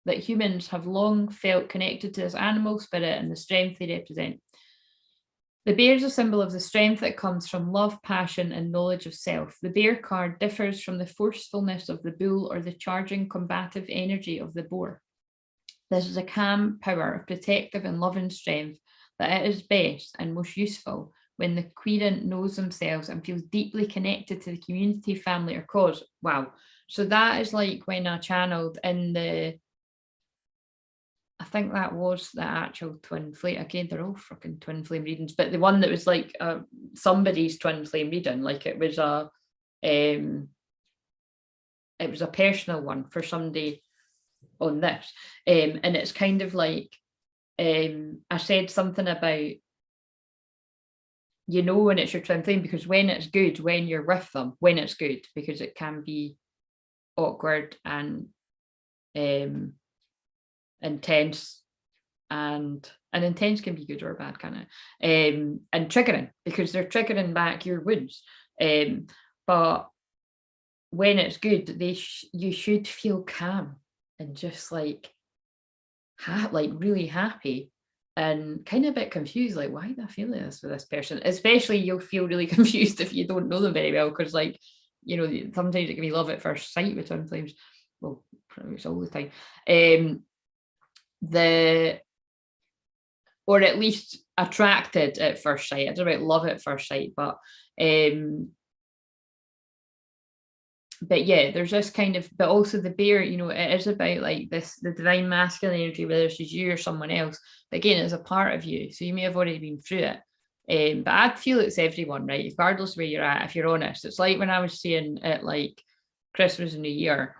that humans have long felt connected to this animal spirit and the strength they represent. The bear is a symbol of the strength that comes from love, passion, and knowledge of self. The bear card differs from the forcefulness of the bull or the charging, combative energy of the boar. This is a calm power of protective and loving strength that it is best and most useful when the querent knows themselves and feels deeply connected to the community, family, or cause. Wow. So that is like when I channeled in I think that was the actual twin flame. Again, they're all fucking twin flame readings, but the one that was like somebody's twin flame reading, like it was a personal one for somebody on this, and it's kind of like I said something about, you know, when it's your twin flame, because when it's good, when you're with them, when it's good, because it can be awkward and intense, and intense can be good or bad, can it? And triggering, because they're triggering back your wounds. But when it's good, you should feel calm and just like really happy, and kind of a bit confused, like, why do I feel like this with this person? Especially you'll feel really confused if you don't know them very well, because, like, you know, sometimes it can be love at first sight with twin flames. Well, pretty much all the time. Or at least attracted at first sight. I don't know about love at first sight, but yeah, there's this kind of, but also the bear, you know, it is about like this, the divine masculine energy, whether it's you or someone else. But again, it's a part of you, so you may have already been through it. But I feel it's everyone, right? Regardless of where you're at, if you're honest. It's like when I was saying at like Christmas and New Year,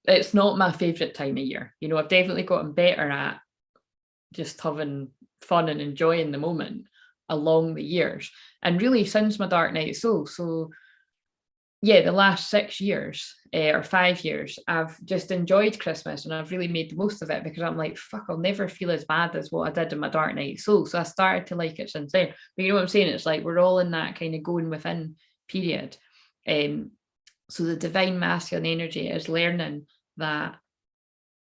it's not my favourite time of year. You know, I've definitely gotten better at just having fun and enjoying the moment along the years. And really since my Dark Night of Soul, so yeah, the last 6 years or 5 years, I've just enjoyed Christmas and I've really made the most of it because I'm like, fuck, I'll never feel as bad as what I did in my Dark Night of Soul. So I started to like it since then. But you know what I'm saying? It's like we're all in that kind of going within period. So the divine masculine energy is learning that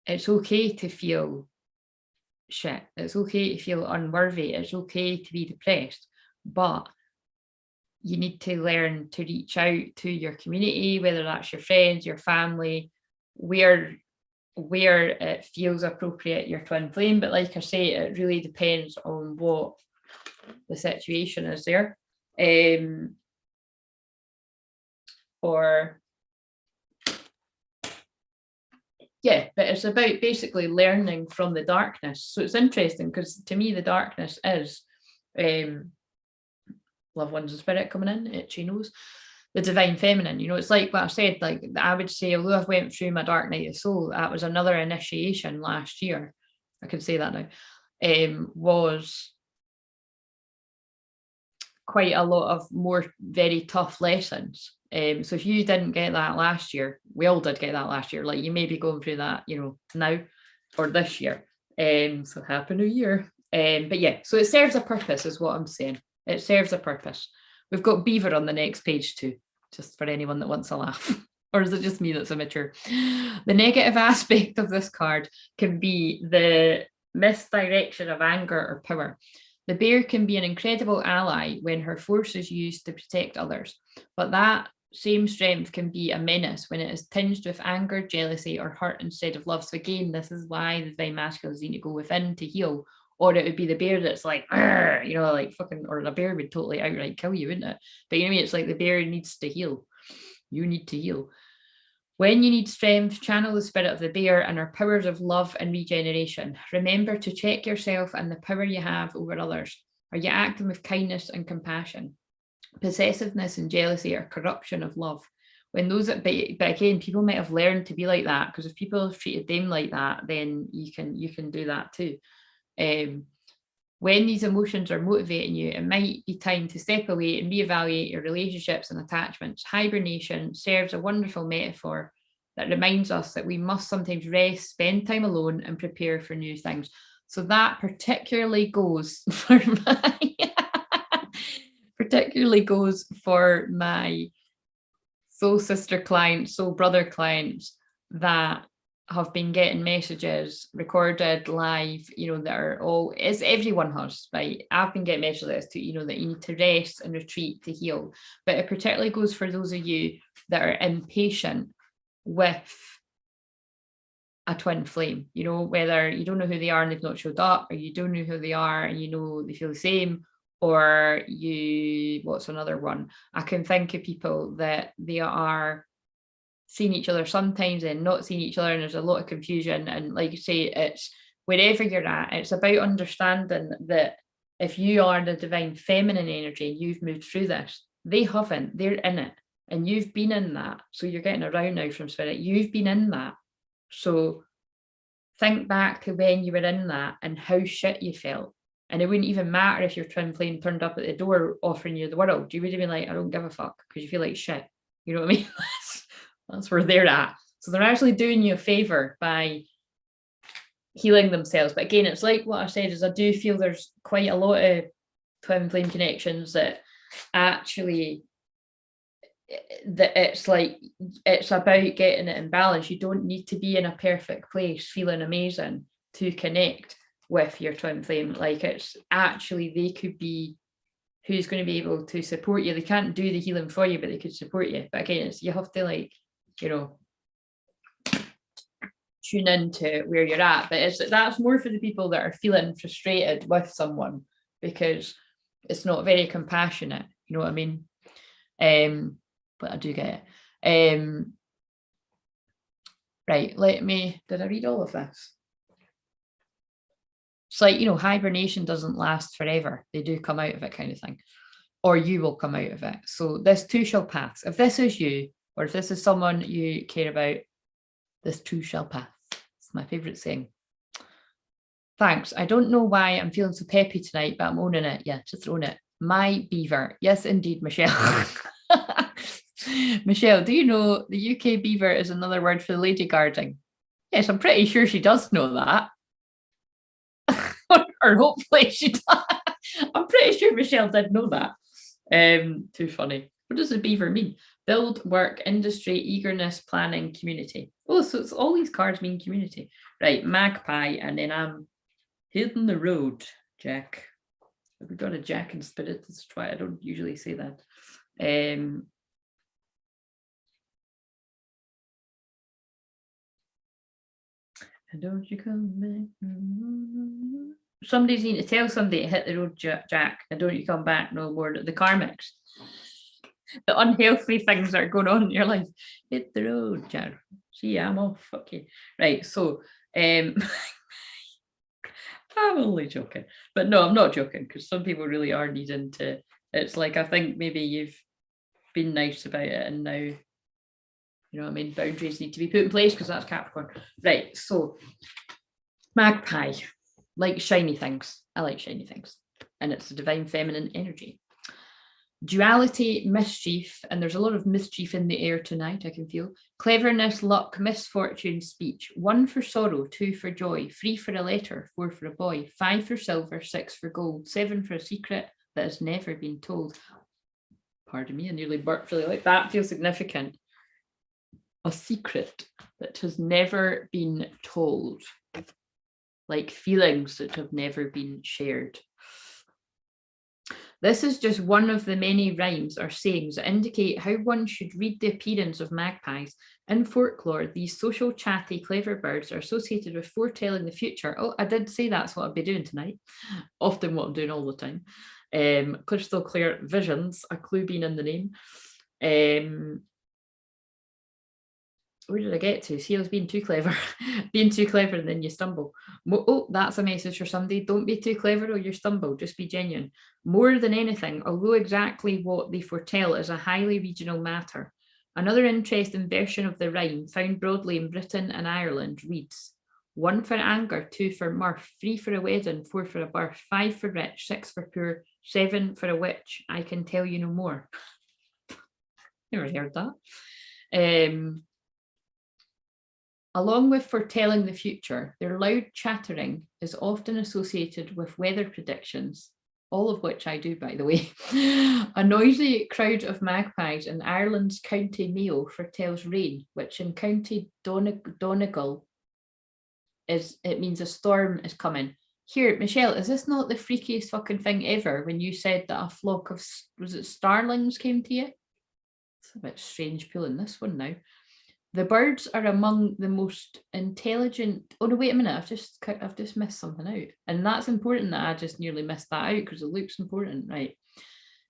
it's okay to feel shit. It's okay to feel unworthy. It's okay to be depressed. But you need to learn to reach out to your community, whether that's your friends, your family, where it feels appropriate, your twin flame. But like I say, it really depends on what the situation is there. But it's about basically learning from the darkness. So it's interesting because to me, the darkness is loved ones and spirit coming in, itchy nose, the divine feminine. You know, it's like what I said, like I would say, although I've went through my Dark Night of Soul, that was another initiation last year. I can say that now, was quite a lot of more very tough lessons. So if you didn't get that last year, we all did get that last year. Like you may be going through that, you know, now or this year. So happy new year. But yeah, so it serves a purpose is what I'm saying. It serves a purpose. We've got Beaver on the next page too, just for anyone that wants a laugh. Or is it just me that's immature? The negative aspect of this card can be the misdirection of anger or power. The bear can be an incredible ally when her force is used to protect others, but that same strength can be a menace when it is tinged with anger, jealousy, or hurt instead of love. So again, this is why the divine masculines need to go within to heal. Or it would be the bear that's like, you know, like fucking, or the bear would totally outright kill you, wouldn't it? But you know what I mean? It's like the bear needs to heal. You need to heal. When you need strength, channel the spirit of the bear and our powers of love and regeneration. Remember to check yourself and the power you have over others. Are you acting with kindness and compassion? Possessiveness and jealousy are corruption of love. When those, but again, people might have learned to be like that, because if people have treated them like that, then you can do that too. When these emotions are motivating you, it might be time to step away and reevaluate your relationships and attachments. Hibernation serves a wonderful metaphor that reminds us that we must sometimes rest, spend time alone, and prepare for new things. So that particularly goes for my soul sister clients, soul brother clients that have been getting messages recorded live, you know, that are all, as everyone has, right? I've been getting messages to, you know, that you need to rest and retreat to heal. But it particularly goes for those of you that are impatient with a twin flame, you know, whether you don't know who they are and they've not showed up, or you don't know who they are and you know they feel the same, or what's another one? I can think of people that they are seeing each other sometimes and not seeing each other, and there's a lot of confusion. And like you say, it's wherever you're at, it's about understanding that if you are the divine feminine energy, you've moved through this, they haven't, they're in it, and you've been in that. So you're getting around now from spirit, you've been in that. So think back to when you were in that and how shit you felt. And it wouldn't even matter if your twin flame turned up at the door offering you the world. You would have been like, I don't give a fuck, because you feel like shit. You know what I mean? That's where they're at. So they're actually doing you a favor by healing themselves. But again, it's like what I said, is I do feel there's quite a lot of twin flame connections that actually, that it's like, it's about getting it in balance. You don't need to be in a perfect place feeling amazing to connect with your twin flame. Like, it's actually, they could be who's going to be able to support you. They can't do the healing for you, but they could support you. But again, it's, you have to, like, you know, tune into where you're at. But that's more for the people that are feeling frustrated with someone, because it's not very compassionate, you know what I mean? But I do get it. Right, did I read all of this? It's like, you know, hibernation doesn't last forever. They do come out of it, kind of thing. Or you will come out of it. So this too shall pass. If this is you, or if this is someone you care about, This too shall pass. It's my favourite saying. Thanks. I don't know why I'm feeling so peppy tonight, but I'm owning it. Yeah, just own it. My beaver. Yes, indeed, Michelle. Michelle, do you know the UK beaver is another word for the lady guarding? Yes, I'm pretty sure she does know that. Or hopefully she does. I'm pretty sure Michelle did know that. Too funny. What does the beaver mean? Build, work, industry, eagerness, planning, community. Oh, so it's all these cards mean community. Right, magpie, and then I'm hitting the road, Jack. Have we got a Jack in spirit? Let's try. I don't usually say that. And don't you come back? Somebody's need to tell somebody to hit the road, Jack, and don't you come back no more. The karmics, the unhealthy things that are going on in your life. Hit the road, Jack. See, I'm off. Fuck you. Right. So, I'm only joking, but no, I'm not joking because some people really are needing to. It's like I think maybe you've been nice about it, and now, you know what I mean. Boundaries need to be put in place because that's Capricorn, right? So, magpie, like shiny things. I like shiny things, and it's a divine feminine energy. Duality, mischief, and there's a lot of mischief in the air tonight, I can feel. Cleverness, luck, misfortune, speech. 1 for sorrow, 2 for joy, 3 for a letter, 4 for a boy, 5 for silver, 6 for gold, 7 for a secret that has never been told. Pardon me, I nearly burped really like that. Feels significant. A secret that has never been told. Like feelings that have never been shared. This is just one of the many rhymes or sayings that indicate how one should read the appearance of magpies. In folklore, these social, chatty, clever birds are associated with foretelling the future. Oh, I did say that's what I'll be doing tonight. Often what I'm doing all the time. Crystal clear visions, a clue being in the name. Where did I get to? See, I was being too clever. Being too clever and then you stumble. Oh, that's a message for somebody. Don't be too clever or you stumble. Just be genuine. More than anything, although exactly what they foretell is a highly regional matter. Another interesting version of the rhyme, found broadly in Britain and Ireland, reads 1 for anger, 2 for mirth, 3 for a wedding, 4 for a birth, 5 for rich, 6 for poor, 7 for a witch. I can tell you no more. Never heard that. Along with foretelling the future, their loud chattering is often associated with weather predictions, all of which I do, by the way. A noisy crowd of magpies in Ireland's County Mayo foretells rain, which in County Donegal means a storm is coming. Here, Michelle, is this not the freakiest fucking thing ever when you said that a flock of, was it starlings came to you? It's a bit strange pulling this one now. The birds are among the most intelligent. Oh no, wait a minute! I've just missed something out, and that's important that I just nearly missed that out because it looks important, right?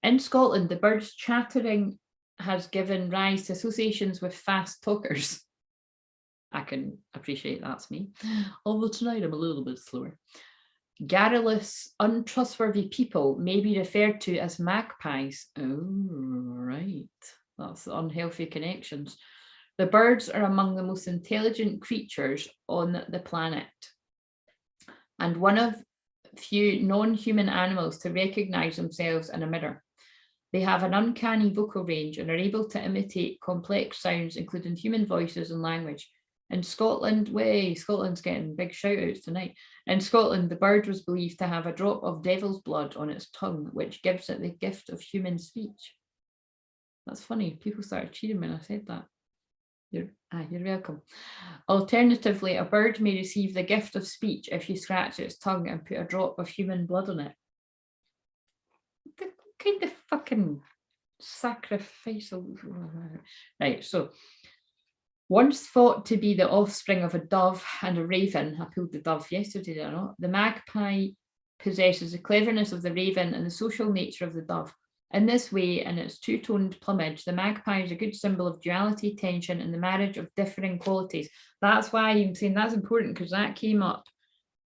In Scotland, the birds chattering has given rise to associations with fast talkers. I can appreciate that's me. Although tonight I'm a little bit slower. Garrulous, untrustworthy people may be referred to as magpies. Oh, right. That's unhealthy connections. The birds are among the most intelligent creatures on the planet and one of few non-human animals to recognize themselves in a mirror. They have an uncanny vocal range and are able to imitate complex sounds, including human voices and language. In Scotland, Scotland's getting big shout outs tonight. In Scotland, the bird was believed to have a drop of devil's blood on its tongue, which gives it the gift of human speech. That's funny. People started cheering when I said that. You're welcome. Alternatively, a bird may receive the gift of speech if you scratch its tongue and put a drop of human blood on it. The kind of fucking sacrificial. Right, so once thought to be the offspring of a dove and a raven, I pulled the dove yesterday, did I not? The magpie possesses the cleverness of the raven and the social nature of the dove. In this way, in its two-toned plumage, the magpie is a good symbol of duality, tension, and the marriage of differing qualities. That's why I'm saying that's important, because that came up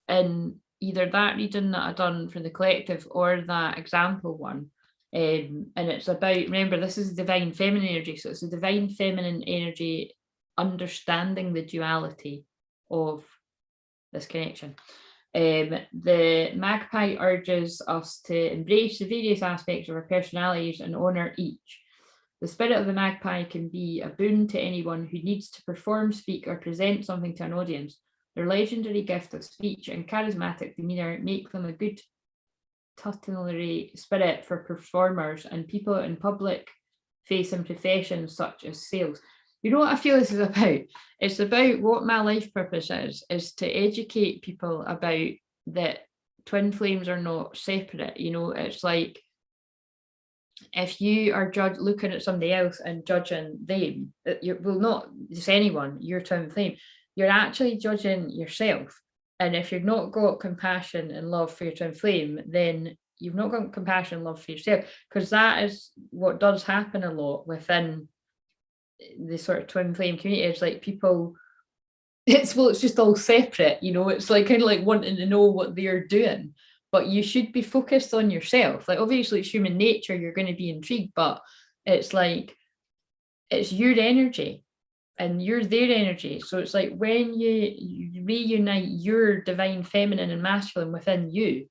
in either that reading that I've done for the collective or that example one. And it's about, remember, this is divine feminine energy. So it's a divine feminine energy understanding the duality of this connection. The magpie urges us to embrace the various aspects of our personalities and honor each. The spirit of the magpie can be a boon to anyone who needs to perform, speak, or present something to an audience. Their legendary gift of speech and charismatic demeanor make them a good tutelary spirit for performers and people in public facing professions such as sales. You know what I feel this is about? It's about what my life purpose is to educate people about that twin flames are not separate. You know, it's like if you are looking at somebody else and judging them, you will not just anyone, your twin flame, you're actually judging yourself. And if you've not got compassion and love for your twin flame, then you've not got compassion and love for yourself, because that is what does happen a lot within the sort of twin flame community. It's like people, it's just all separate, you know, it's like kind of like wanting to know what they're doing, but you should be focused on yourself. Like obviously it's human nature, you're going to be intrigued, but it's like it's your energy and you're their energy. So it's like when you reunite your divine feminine and masculine within you,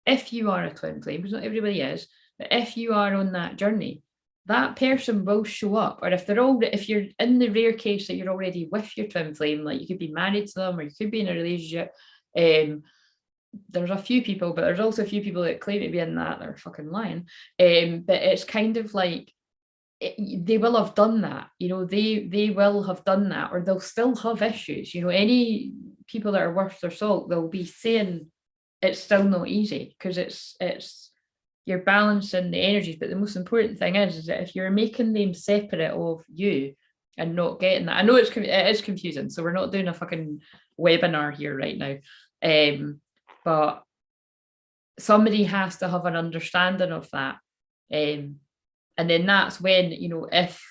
if you are a twin flame, because not everybody is, but if you are on that journey, that person will show up. Or if you're in the rare case that you're already with your twin flame, like you could be married to them or you could be in a relationship. There's a few people, but there's also a few people that claim to be in that, they're fucking lying. But it's kind of like they will have done that, you know, they will have done that, or they'll still have issues. You know, any people that are worth their salt, they'll be saying it's still not easy, because it's you're balancing the energies. But the most important thing is that if you're making them separate of you and not getting that, I know it is confusing, so we're not doing a fucking webinar here right now, but somebody has to have an understanding of that, and then that's when, you know, if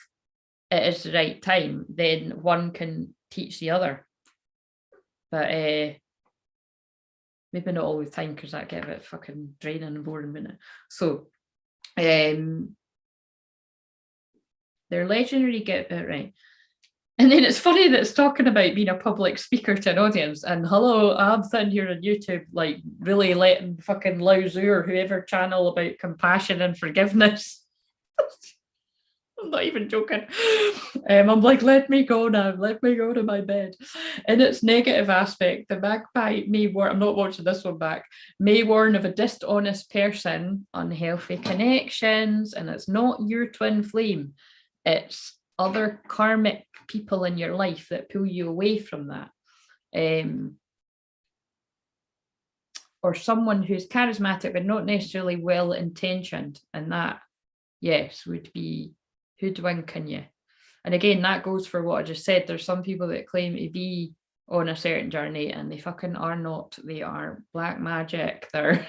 it is the right time, then one can teach the other. But maybe not all the time, because that get a bit fucking draining and boring, wouldn't it? So their legendary get it right. And then it's funny that it's talking about being a public speaker to an audience. And hello, I'm sitting here on YouTube, like really letting fucking Lao Tzu or whoever channel about compassion and forgiveness. I'm not even joking. I'm like, let me go now. Let me go to my bed. In its negative aspect, the magpie may warn, I'm not watching this one back, may warn of a dishonest person, unhealthy connections, and it's not your twin flame. It's other karmic people in your life that pull you away from that. Or someone who's charismatic but not necessarily well-intentioned, and that, yes, would be hoodwinking you. And again, that goes for what I just said. There's some people that claim to be on a certain journey and they fucking are not. They are black magic, they're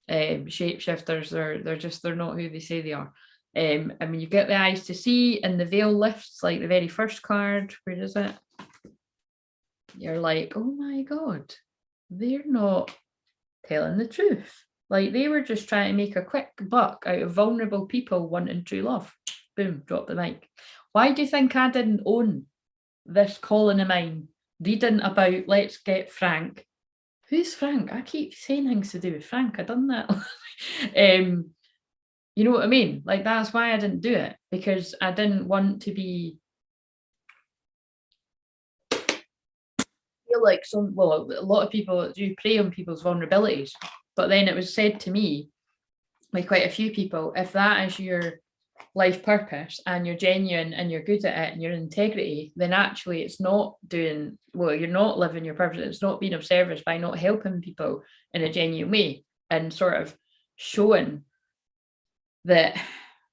shapeshifters, they're not who they say they are. I mean, you get the eyes to see, and the veil lifts, like the very first card. Where is it? You're like, oh my god, they're not telling the truth. Like, they were just trying to make a quick buck out of vulnerable people wanting true love. Boom, drop the mic. Why do you think I didn't own this calling of mine, reading about Let's Get Frank? Who's Frank? I keep saying things to do with Frank. I done that. You know what I mean? Like, that's why I didn't do it, because I didn't want to be feel like a lot of people do prey on people's vulnerabilities. But then it was said to me by quite a few people, if that is your life purpose and you're genuine and you're good at it and you're in integrity, then actually it's not doing, well, you're not living your purpose. It's not being of service by not helping people in a genuine way and sort of showing that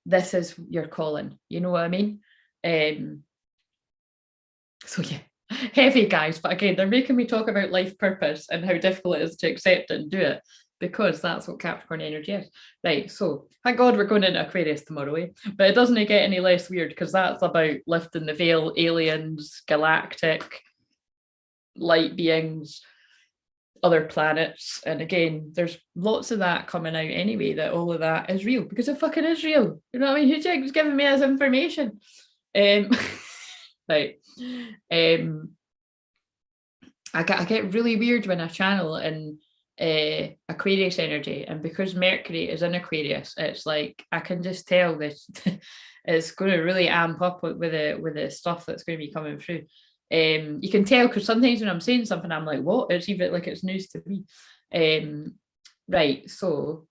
this is your calling. You know what I mean? So yeah, heavy, guys. But again, they're making me talk about life purpose and how difficult it is to accept it and do it, because that's what Capricorn energy is. Right, so thank God we're going into Aquarius tomorrow, eh? But it doesn't get any less weird, because that's about lifting the veil, aliens, galactic, light beings, other planets. And again, there's lots of that coming out anyway, that all of that is real, because it fucking is real. You know what I mean? Who's giving me this information? Right. I get really weird when I channel in Aquarius energy, and because Mercury is in Aquarius, it's like I can just tell this it's going to really amp up with the stuff that's going to be coming through. You can tell because sometimes when I'm saying something, I'm like, "What?" It's even like it's news to me. Right. So,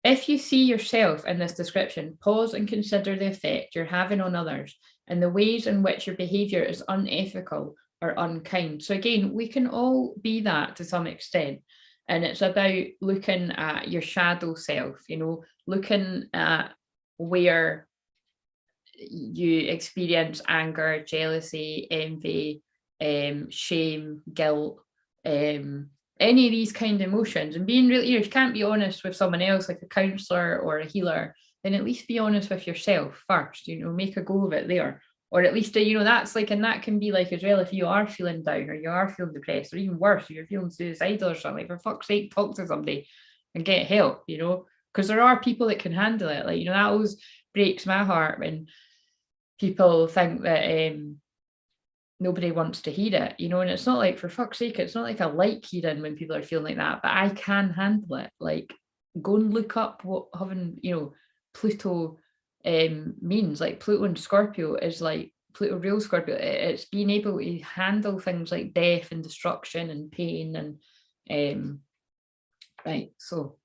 if you see yourself in this description, pause and consider the effect you're having on others and the ways in which your behaviour is unethical or unkind. So, again, we can all be that to some extent. And it's about looking at your shadow self, looking at where you experience anger, jealousy, envy, shame, guilt, any of these kind of emotions, and being really, if you can't be honest with someone else, like a counselor or a healer, then at least be honest with yourself first, make a go of it there. Or at least, that's like, and that can be like as well, if you are feeling down or you are feeling depressed, or even worse, if you're feeling suicidal or something, for fuck's sake, talk to somebody and get help, because there are people that can handle it. Like, that always breaks my heart when people think that nobody wants to hear it, and it's not like, for fuck's sake, it's not like I like hearing when people are feeling like that, but I can handle it. Like, go and look up what having, Pluto means. Like, Pluto and Scorpio is like, Pluto real Scorpio, it's being able to handle things like death and destruction and pain and right. So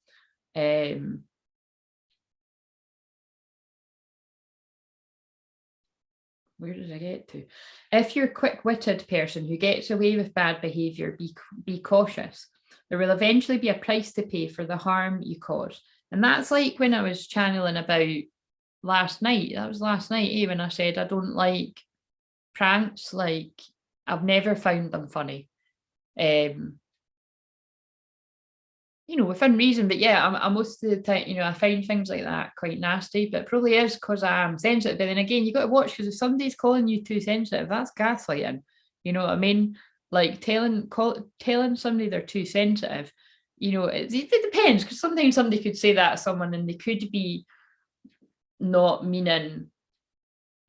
where did I get to? If you're a quick-witted person who gets away with bad behavior, be cautious. There will eventually be a price to pay for the harm you cause. And that's like when I was channeling about last night. That was last night, when I said I don't like pranks. Like, I've never found them funny. Within reason, but yeah, I'm most of the time, I find things like that quite nasty, but it probably is because I'm sensitive. But then again, you got to watch, because if somebody's calling you too sensitive, that's gaslighting. You know what I mean? Like, telling somebody they're too sensitive, it depends, because sometimes somebody could say that to someone and they could be not meaning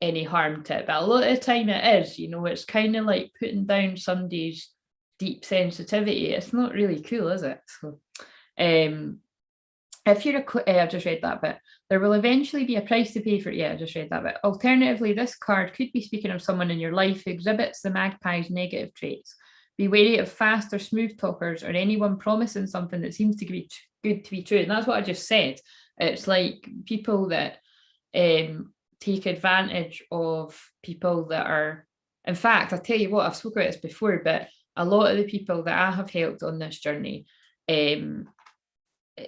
any harm to it, but a lot of the time it is. It's kind of like putting down somebody's deep sensitivity. It's not really cool, is it? So if you're I've just read that bit. There will eventually be a price to pay for it. Yeah, I just read that bit. Alternatively, this card could be speaking of someone in your life who exhibits the magpie's negative traits. Be wary of fast or smooth talkers or anyone promising something that seems to be good to be true. And that's what I just said. It's like people that take advantage of people that are, in fact, I'll tell you what, I've spoken about this before, but a lot of the people that I have helped on this journey,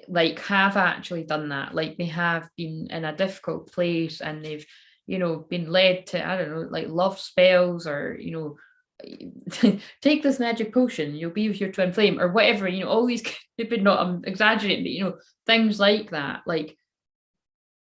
like, have actually done that. Like, they have been in a difficult place and they've, been led to, I don't know, like love spells, or, take this magic potion, you'll be with your twin flame, or whatever, all these, but not, I'm exaggerating, but, things like that, like,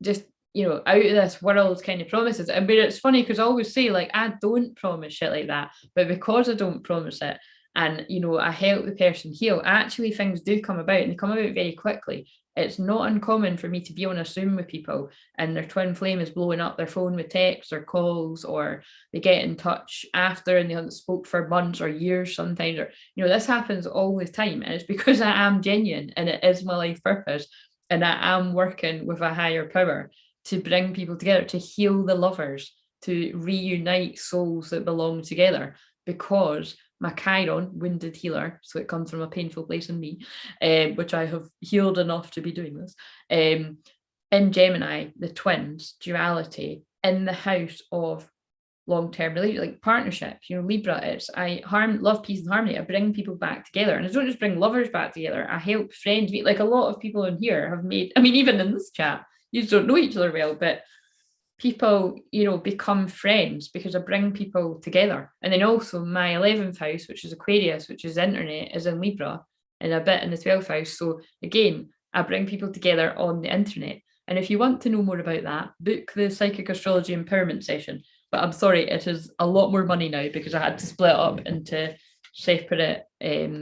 just, out of this world kind of promises. But it's funny because I always say, like, I don't promise shit like that, but because I don't promise it, and I help the person heal, actually things do come about, and they come about very quickly. It's not uncommon for me to be on a Zoom with people and their twin flame is blowing up their phone with texts or calls, or they get in touch after and they haven't spoke for months or years sometimes, or this happens all the time, and it's because I am genuine and it is my life purpose, and I am working with a higher power to bring people together, to heal the lovers, to reunite souls that belong together, because my Chiron, wounded healer, so it comes from a painful place in me, which I have healed enough to be doing this, in Gemini, the twins, duality, in the house of long-term relationship, like partnerships, Libra, it's love, peace and harmony. I bring people back together, and I don't just bring lovers back together, I help friends meet. Like, a lot of people in here have made, even in this chat, you don't know each other well, but people, become friends because I bring people together. And then also my 11th house, which is Aquarius, which is internet, is in Libra, and a bit in the 12th house. So again, I bring people together on the internet. And if you want to know more about that, book the Psychic Astrology Empowerment session. But I'm sorry, it is a lot more money now because I had to split up into separate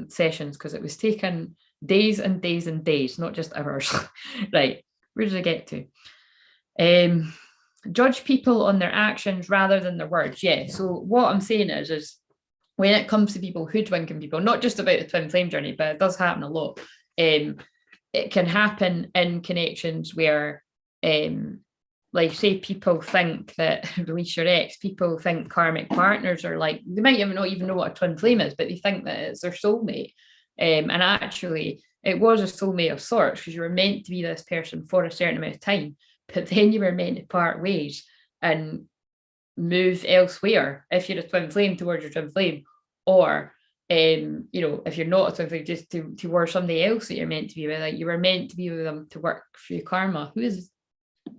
sessions, because it was taking days and days and days, not just hours. Right, where did I get to? judge people on their actions rather than their words. Yeah. So what I'm saying is when it comes to people hoodwinking people, not just about the twin flame journey, but it does happen a lot. It can happen in connections where, like, say people think that release your ex, people think karmic partners are like, they might even not even know what a twin flame is, but they think that it's their soulmate. And actually, it was a soulmate of sorts because you were meant to be this person for a certain amount of time, but then you were meant to part ways and move elsewhere if you're a twin flame towards your twin flame, or if you're not a twin flame, just towards somebody else that you're meant to be with. Like, you were meant to be with them to work through karma. Who is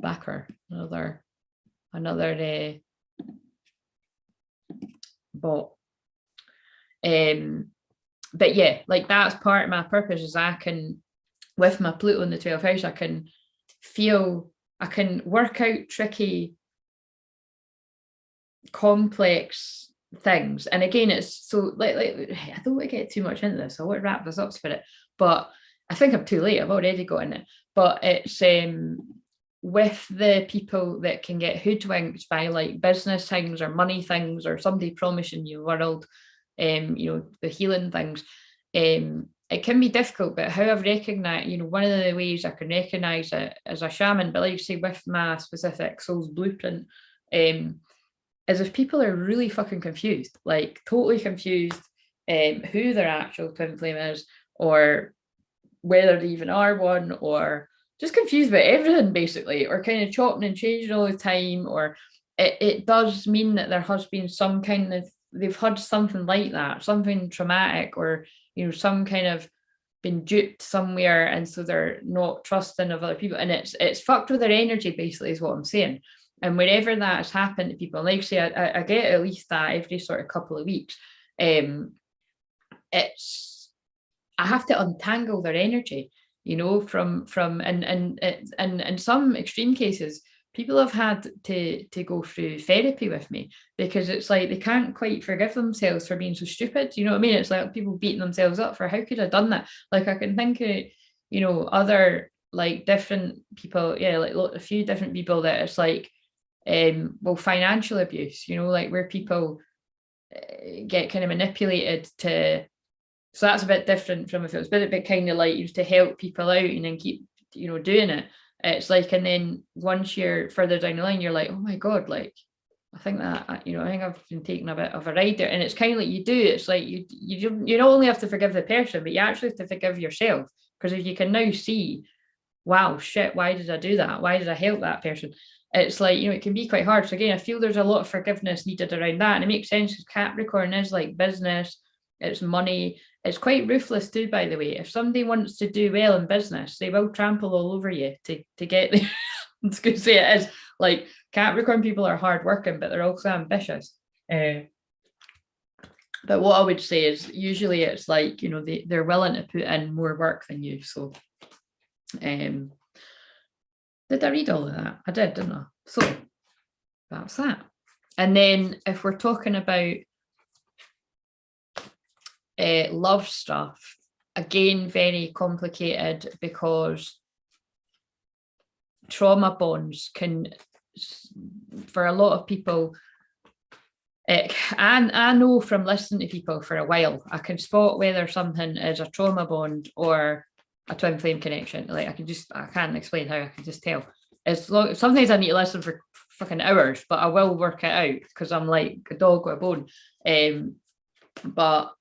Backer? Another bot. But yeah, like, that's part of my purpose, is I can, with my Pluto in the 12th house, I can work out tricky, complex things. And again, it's so like I don't want to get too much into this, so I want to wrap this up, Spirit, but I think I'm too late. I've already got in it. But it's with the people that can get hoodwinked by like business things or money things or somebody promising you world, the healing things, it can be difficult. But how I've recognized, one of the ways I can recognize it as a shaman, but like you say, with my specific soul's blueprint, is if people are really fucking confused, like totally confused, who their actual twin flame is, or whether they even are one, or just confused about everything basically, or kind of chopping and changing all the time, or it does mean that there has been some kind of, they've had something like that, something traumatic, or some kind of been duped somewhere, and so they're not trusting of other people, and it's fucked with their energy basically, is what I'm saying. And wherever that has happened to people, like I say, I get at least that every sort of couple of weeks. I have to untangle their energy, from and in some extreme cases, people have had to go through therapy with me, because it's like they can't quite forgive themselves for being so stupid. You know what I mean? It's like people beating themselves up for, how could I have done that? Like, I can think of, other like different people, like a few different people that it's like, financial abuse, like where people get kind of manipulated to. So that's a bit different from if it was a bit kind of like used to help people out and then keep, doing it. It's like, and then once you're further down the line, you're like, oh my God, like, I think that, I think I've been taking a bit of a ride there. And it's kind of like you do, it's like you not only have to forgive the person, but you actually have to forgive yourself. Because if you can now see, wow, shit, why did I do that? Why did I help that person? It's like, it can be quite hard. So again, I feel there's a lot of forgiveness needed around that. And it makes sense because Capricorn is like business, it's money. It's quite ruthless too, by the way. If somebody wants to do well in business, they will trample all over you to get there. I was going to say, it is like Capricorn people are hardworking, but they're also ambitious. But what I would say is usually it's like, they're willing to put in more work than you. So did I read all of that? I did, didn't I? So that's that. And then if we're talking about love stuff, again, very complicated, because trauma bonds can, for a lot of people, I know from listening to people for a while, I can spot whether something is a trauma bond or a twin flame connection. Like, I can't explain how, I can just tell. Sometimes I need to listen for fucking hours, but I will work it out because I'm like a dog with a bone. But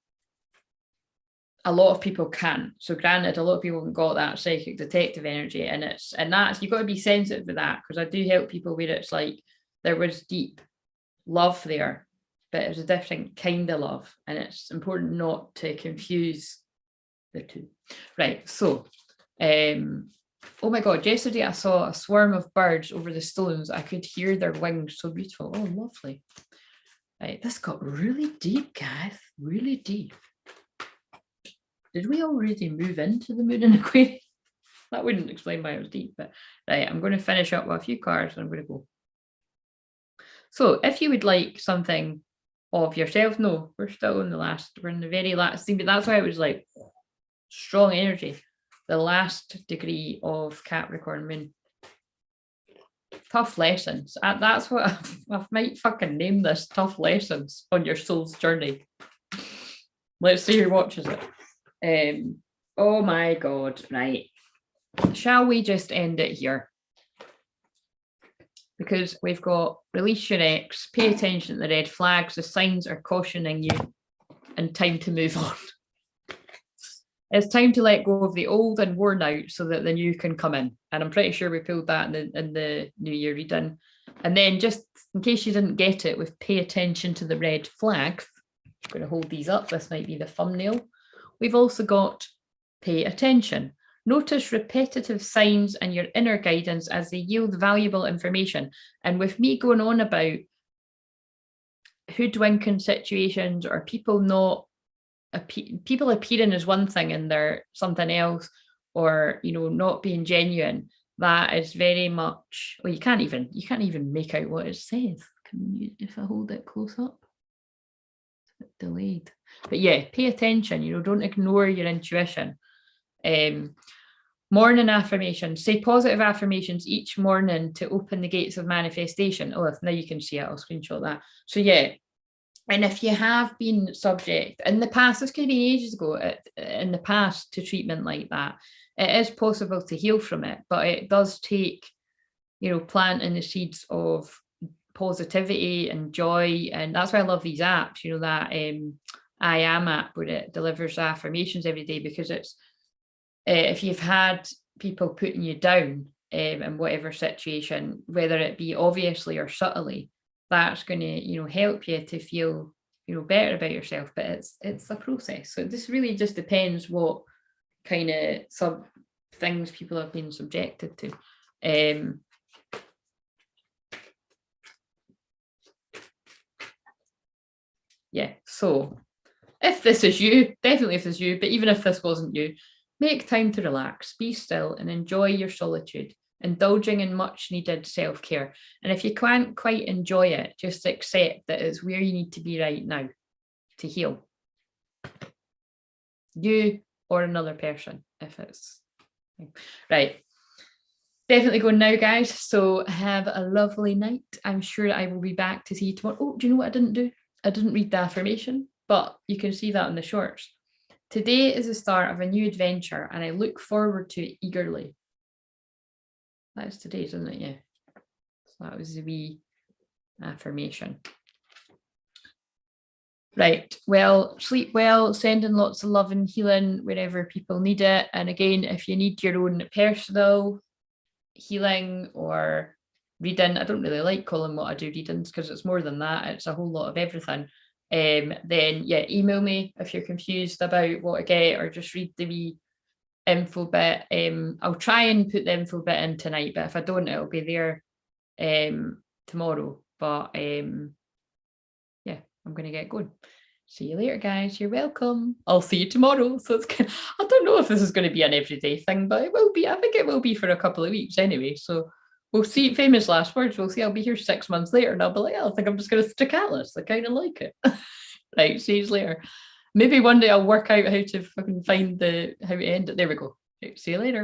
a lot of people can. So granted, a lot of people haven't got that psychic detective energy, and that's, you've got to be sensitive to that, because I do help people where it's like there was deep love there, but it was a different kind of love, and it's important not to confuse the two. Right, so oh my God, yesterday I saw a swarm of birds over the stones. I could hear their wings, so beautiful. Oh, lovely. Right, this got really deep, guys, really deep. Did we already move into the moon in Aquarius? That wouldn't explain why it was deep, but right, I'm going to finish up with a few cards and I'm going to go. So if you would like something of yourself, no, we're still in the very last thing, but that's why it was like strong energy, the last degree of Capricorn moon. Tough lessons. That's what I might fucking name this, tough lessons on your soul's journey. Let's see who watches it. Oh my God, right. Shall we just end it here? Because we've got release your ex, pay attention to the red flags, the signs are cautioning you, and time to move on. It's time to let go of the old and worn out so that the new can come in. And I'm pretty sure we pulled that in the New Year reading. And then just in case you didn't get it, with pay attention to the red flags, I'm going to hold these up. This might be the thumbnail. We've also got pay attention. Notice repetitive signs and your inner guidance as they yield valuable information. And with me going on about hoodwinking situations or people people appearing as one thing and they're something else, or not being genuine, that is very much, well, you can't even make out what it says. Can you, if I hold it close up? It's a bit delayed, but yeah, pay attention. Don't ignore your intuition. Morning affirmations. Say positive affirmations each morning to open the gates of manifestation. Oh, now you can see it. I'll screenshot that. So yeah. And if you have been subject in the past, this could have been ages ago, in the past, to treatment like that, it is possible to heal from it, but it does take, planting the seeds of positivity and joy. And that's why I love these apps, that I Am app, where it delivers affirmations every day, because it's, if you've had people putting you down in whatever situation, whether it be obviously or subtly, that's going to, help you to feel, better about yourself. But it's a process. So this really just depends what kind of things people have been subjected to. Yeah. So if this is you, definitely if this is you, but even if this wasn't you, make time to relax, be still, and enjoy your solitude, indulging in much needed self-care. And if you can't quite enjoy it, just accept that it's where you need to be right now to heal. You or another person, if it's right. Definitely going now, guys. So have a lovely night. I'm sure I will be back to see you tomorrow. Oh, do you know what I didn't do? I didn't read the affirmation, but you can see that in the shorts. Today is the start of a new adventure, and I look forward to it eagerly. That's today's, isn't it? Yeah. So that was the wee affirmation. Right. Well, sleep well, sending lots of love and healing wherever people need it. And again, if you need your own personal healing or reading, I don't really like calling what I do readings because it's more than that. It's a whole lot of everything. Then yeah, email me if you're confused about what I get, or just read the wee info bit. I'll try and put the info bit in tonight, but if I don't, it'll be there tomorrow. But yeah, I'm gonna get going. See you later, guys. You're welcome. I'll see you tomorrow. So it's kind of, I don't know if this is going to be an everyday thing, but it will be. I think it will be for a couple of weeks anyway. So we'll see. Famous last words. We'll see. I'll be here 6 months later and I'll be like, I think I'm just going to stick at this. I kind of like it. Right. See you later. Maybe one day I'll work out how to fucking find how to end it. There we go. Right, see you later.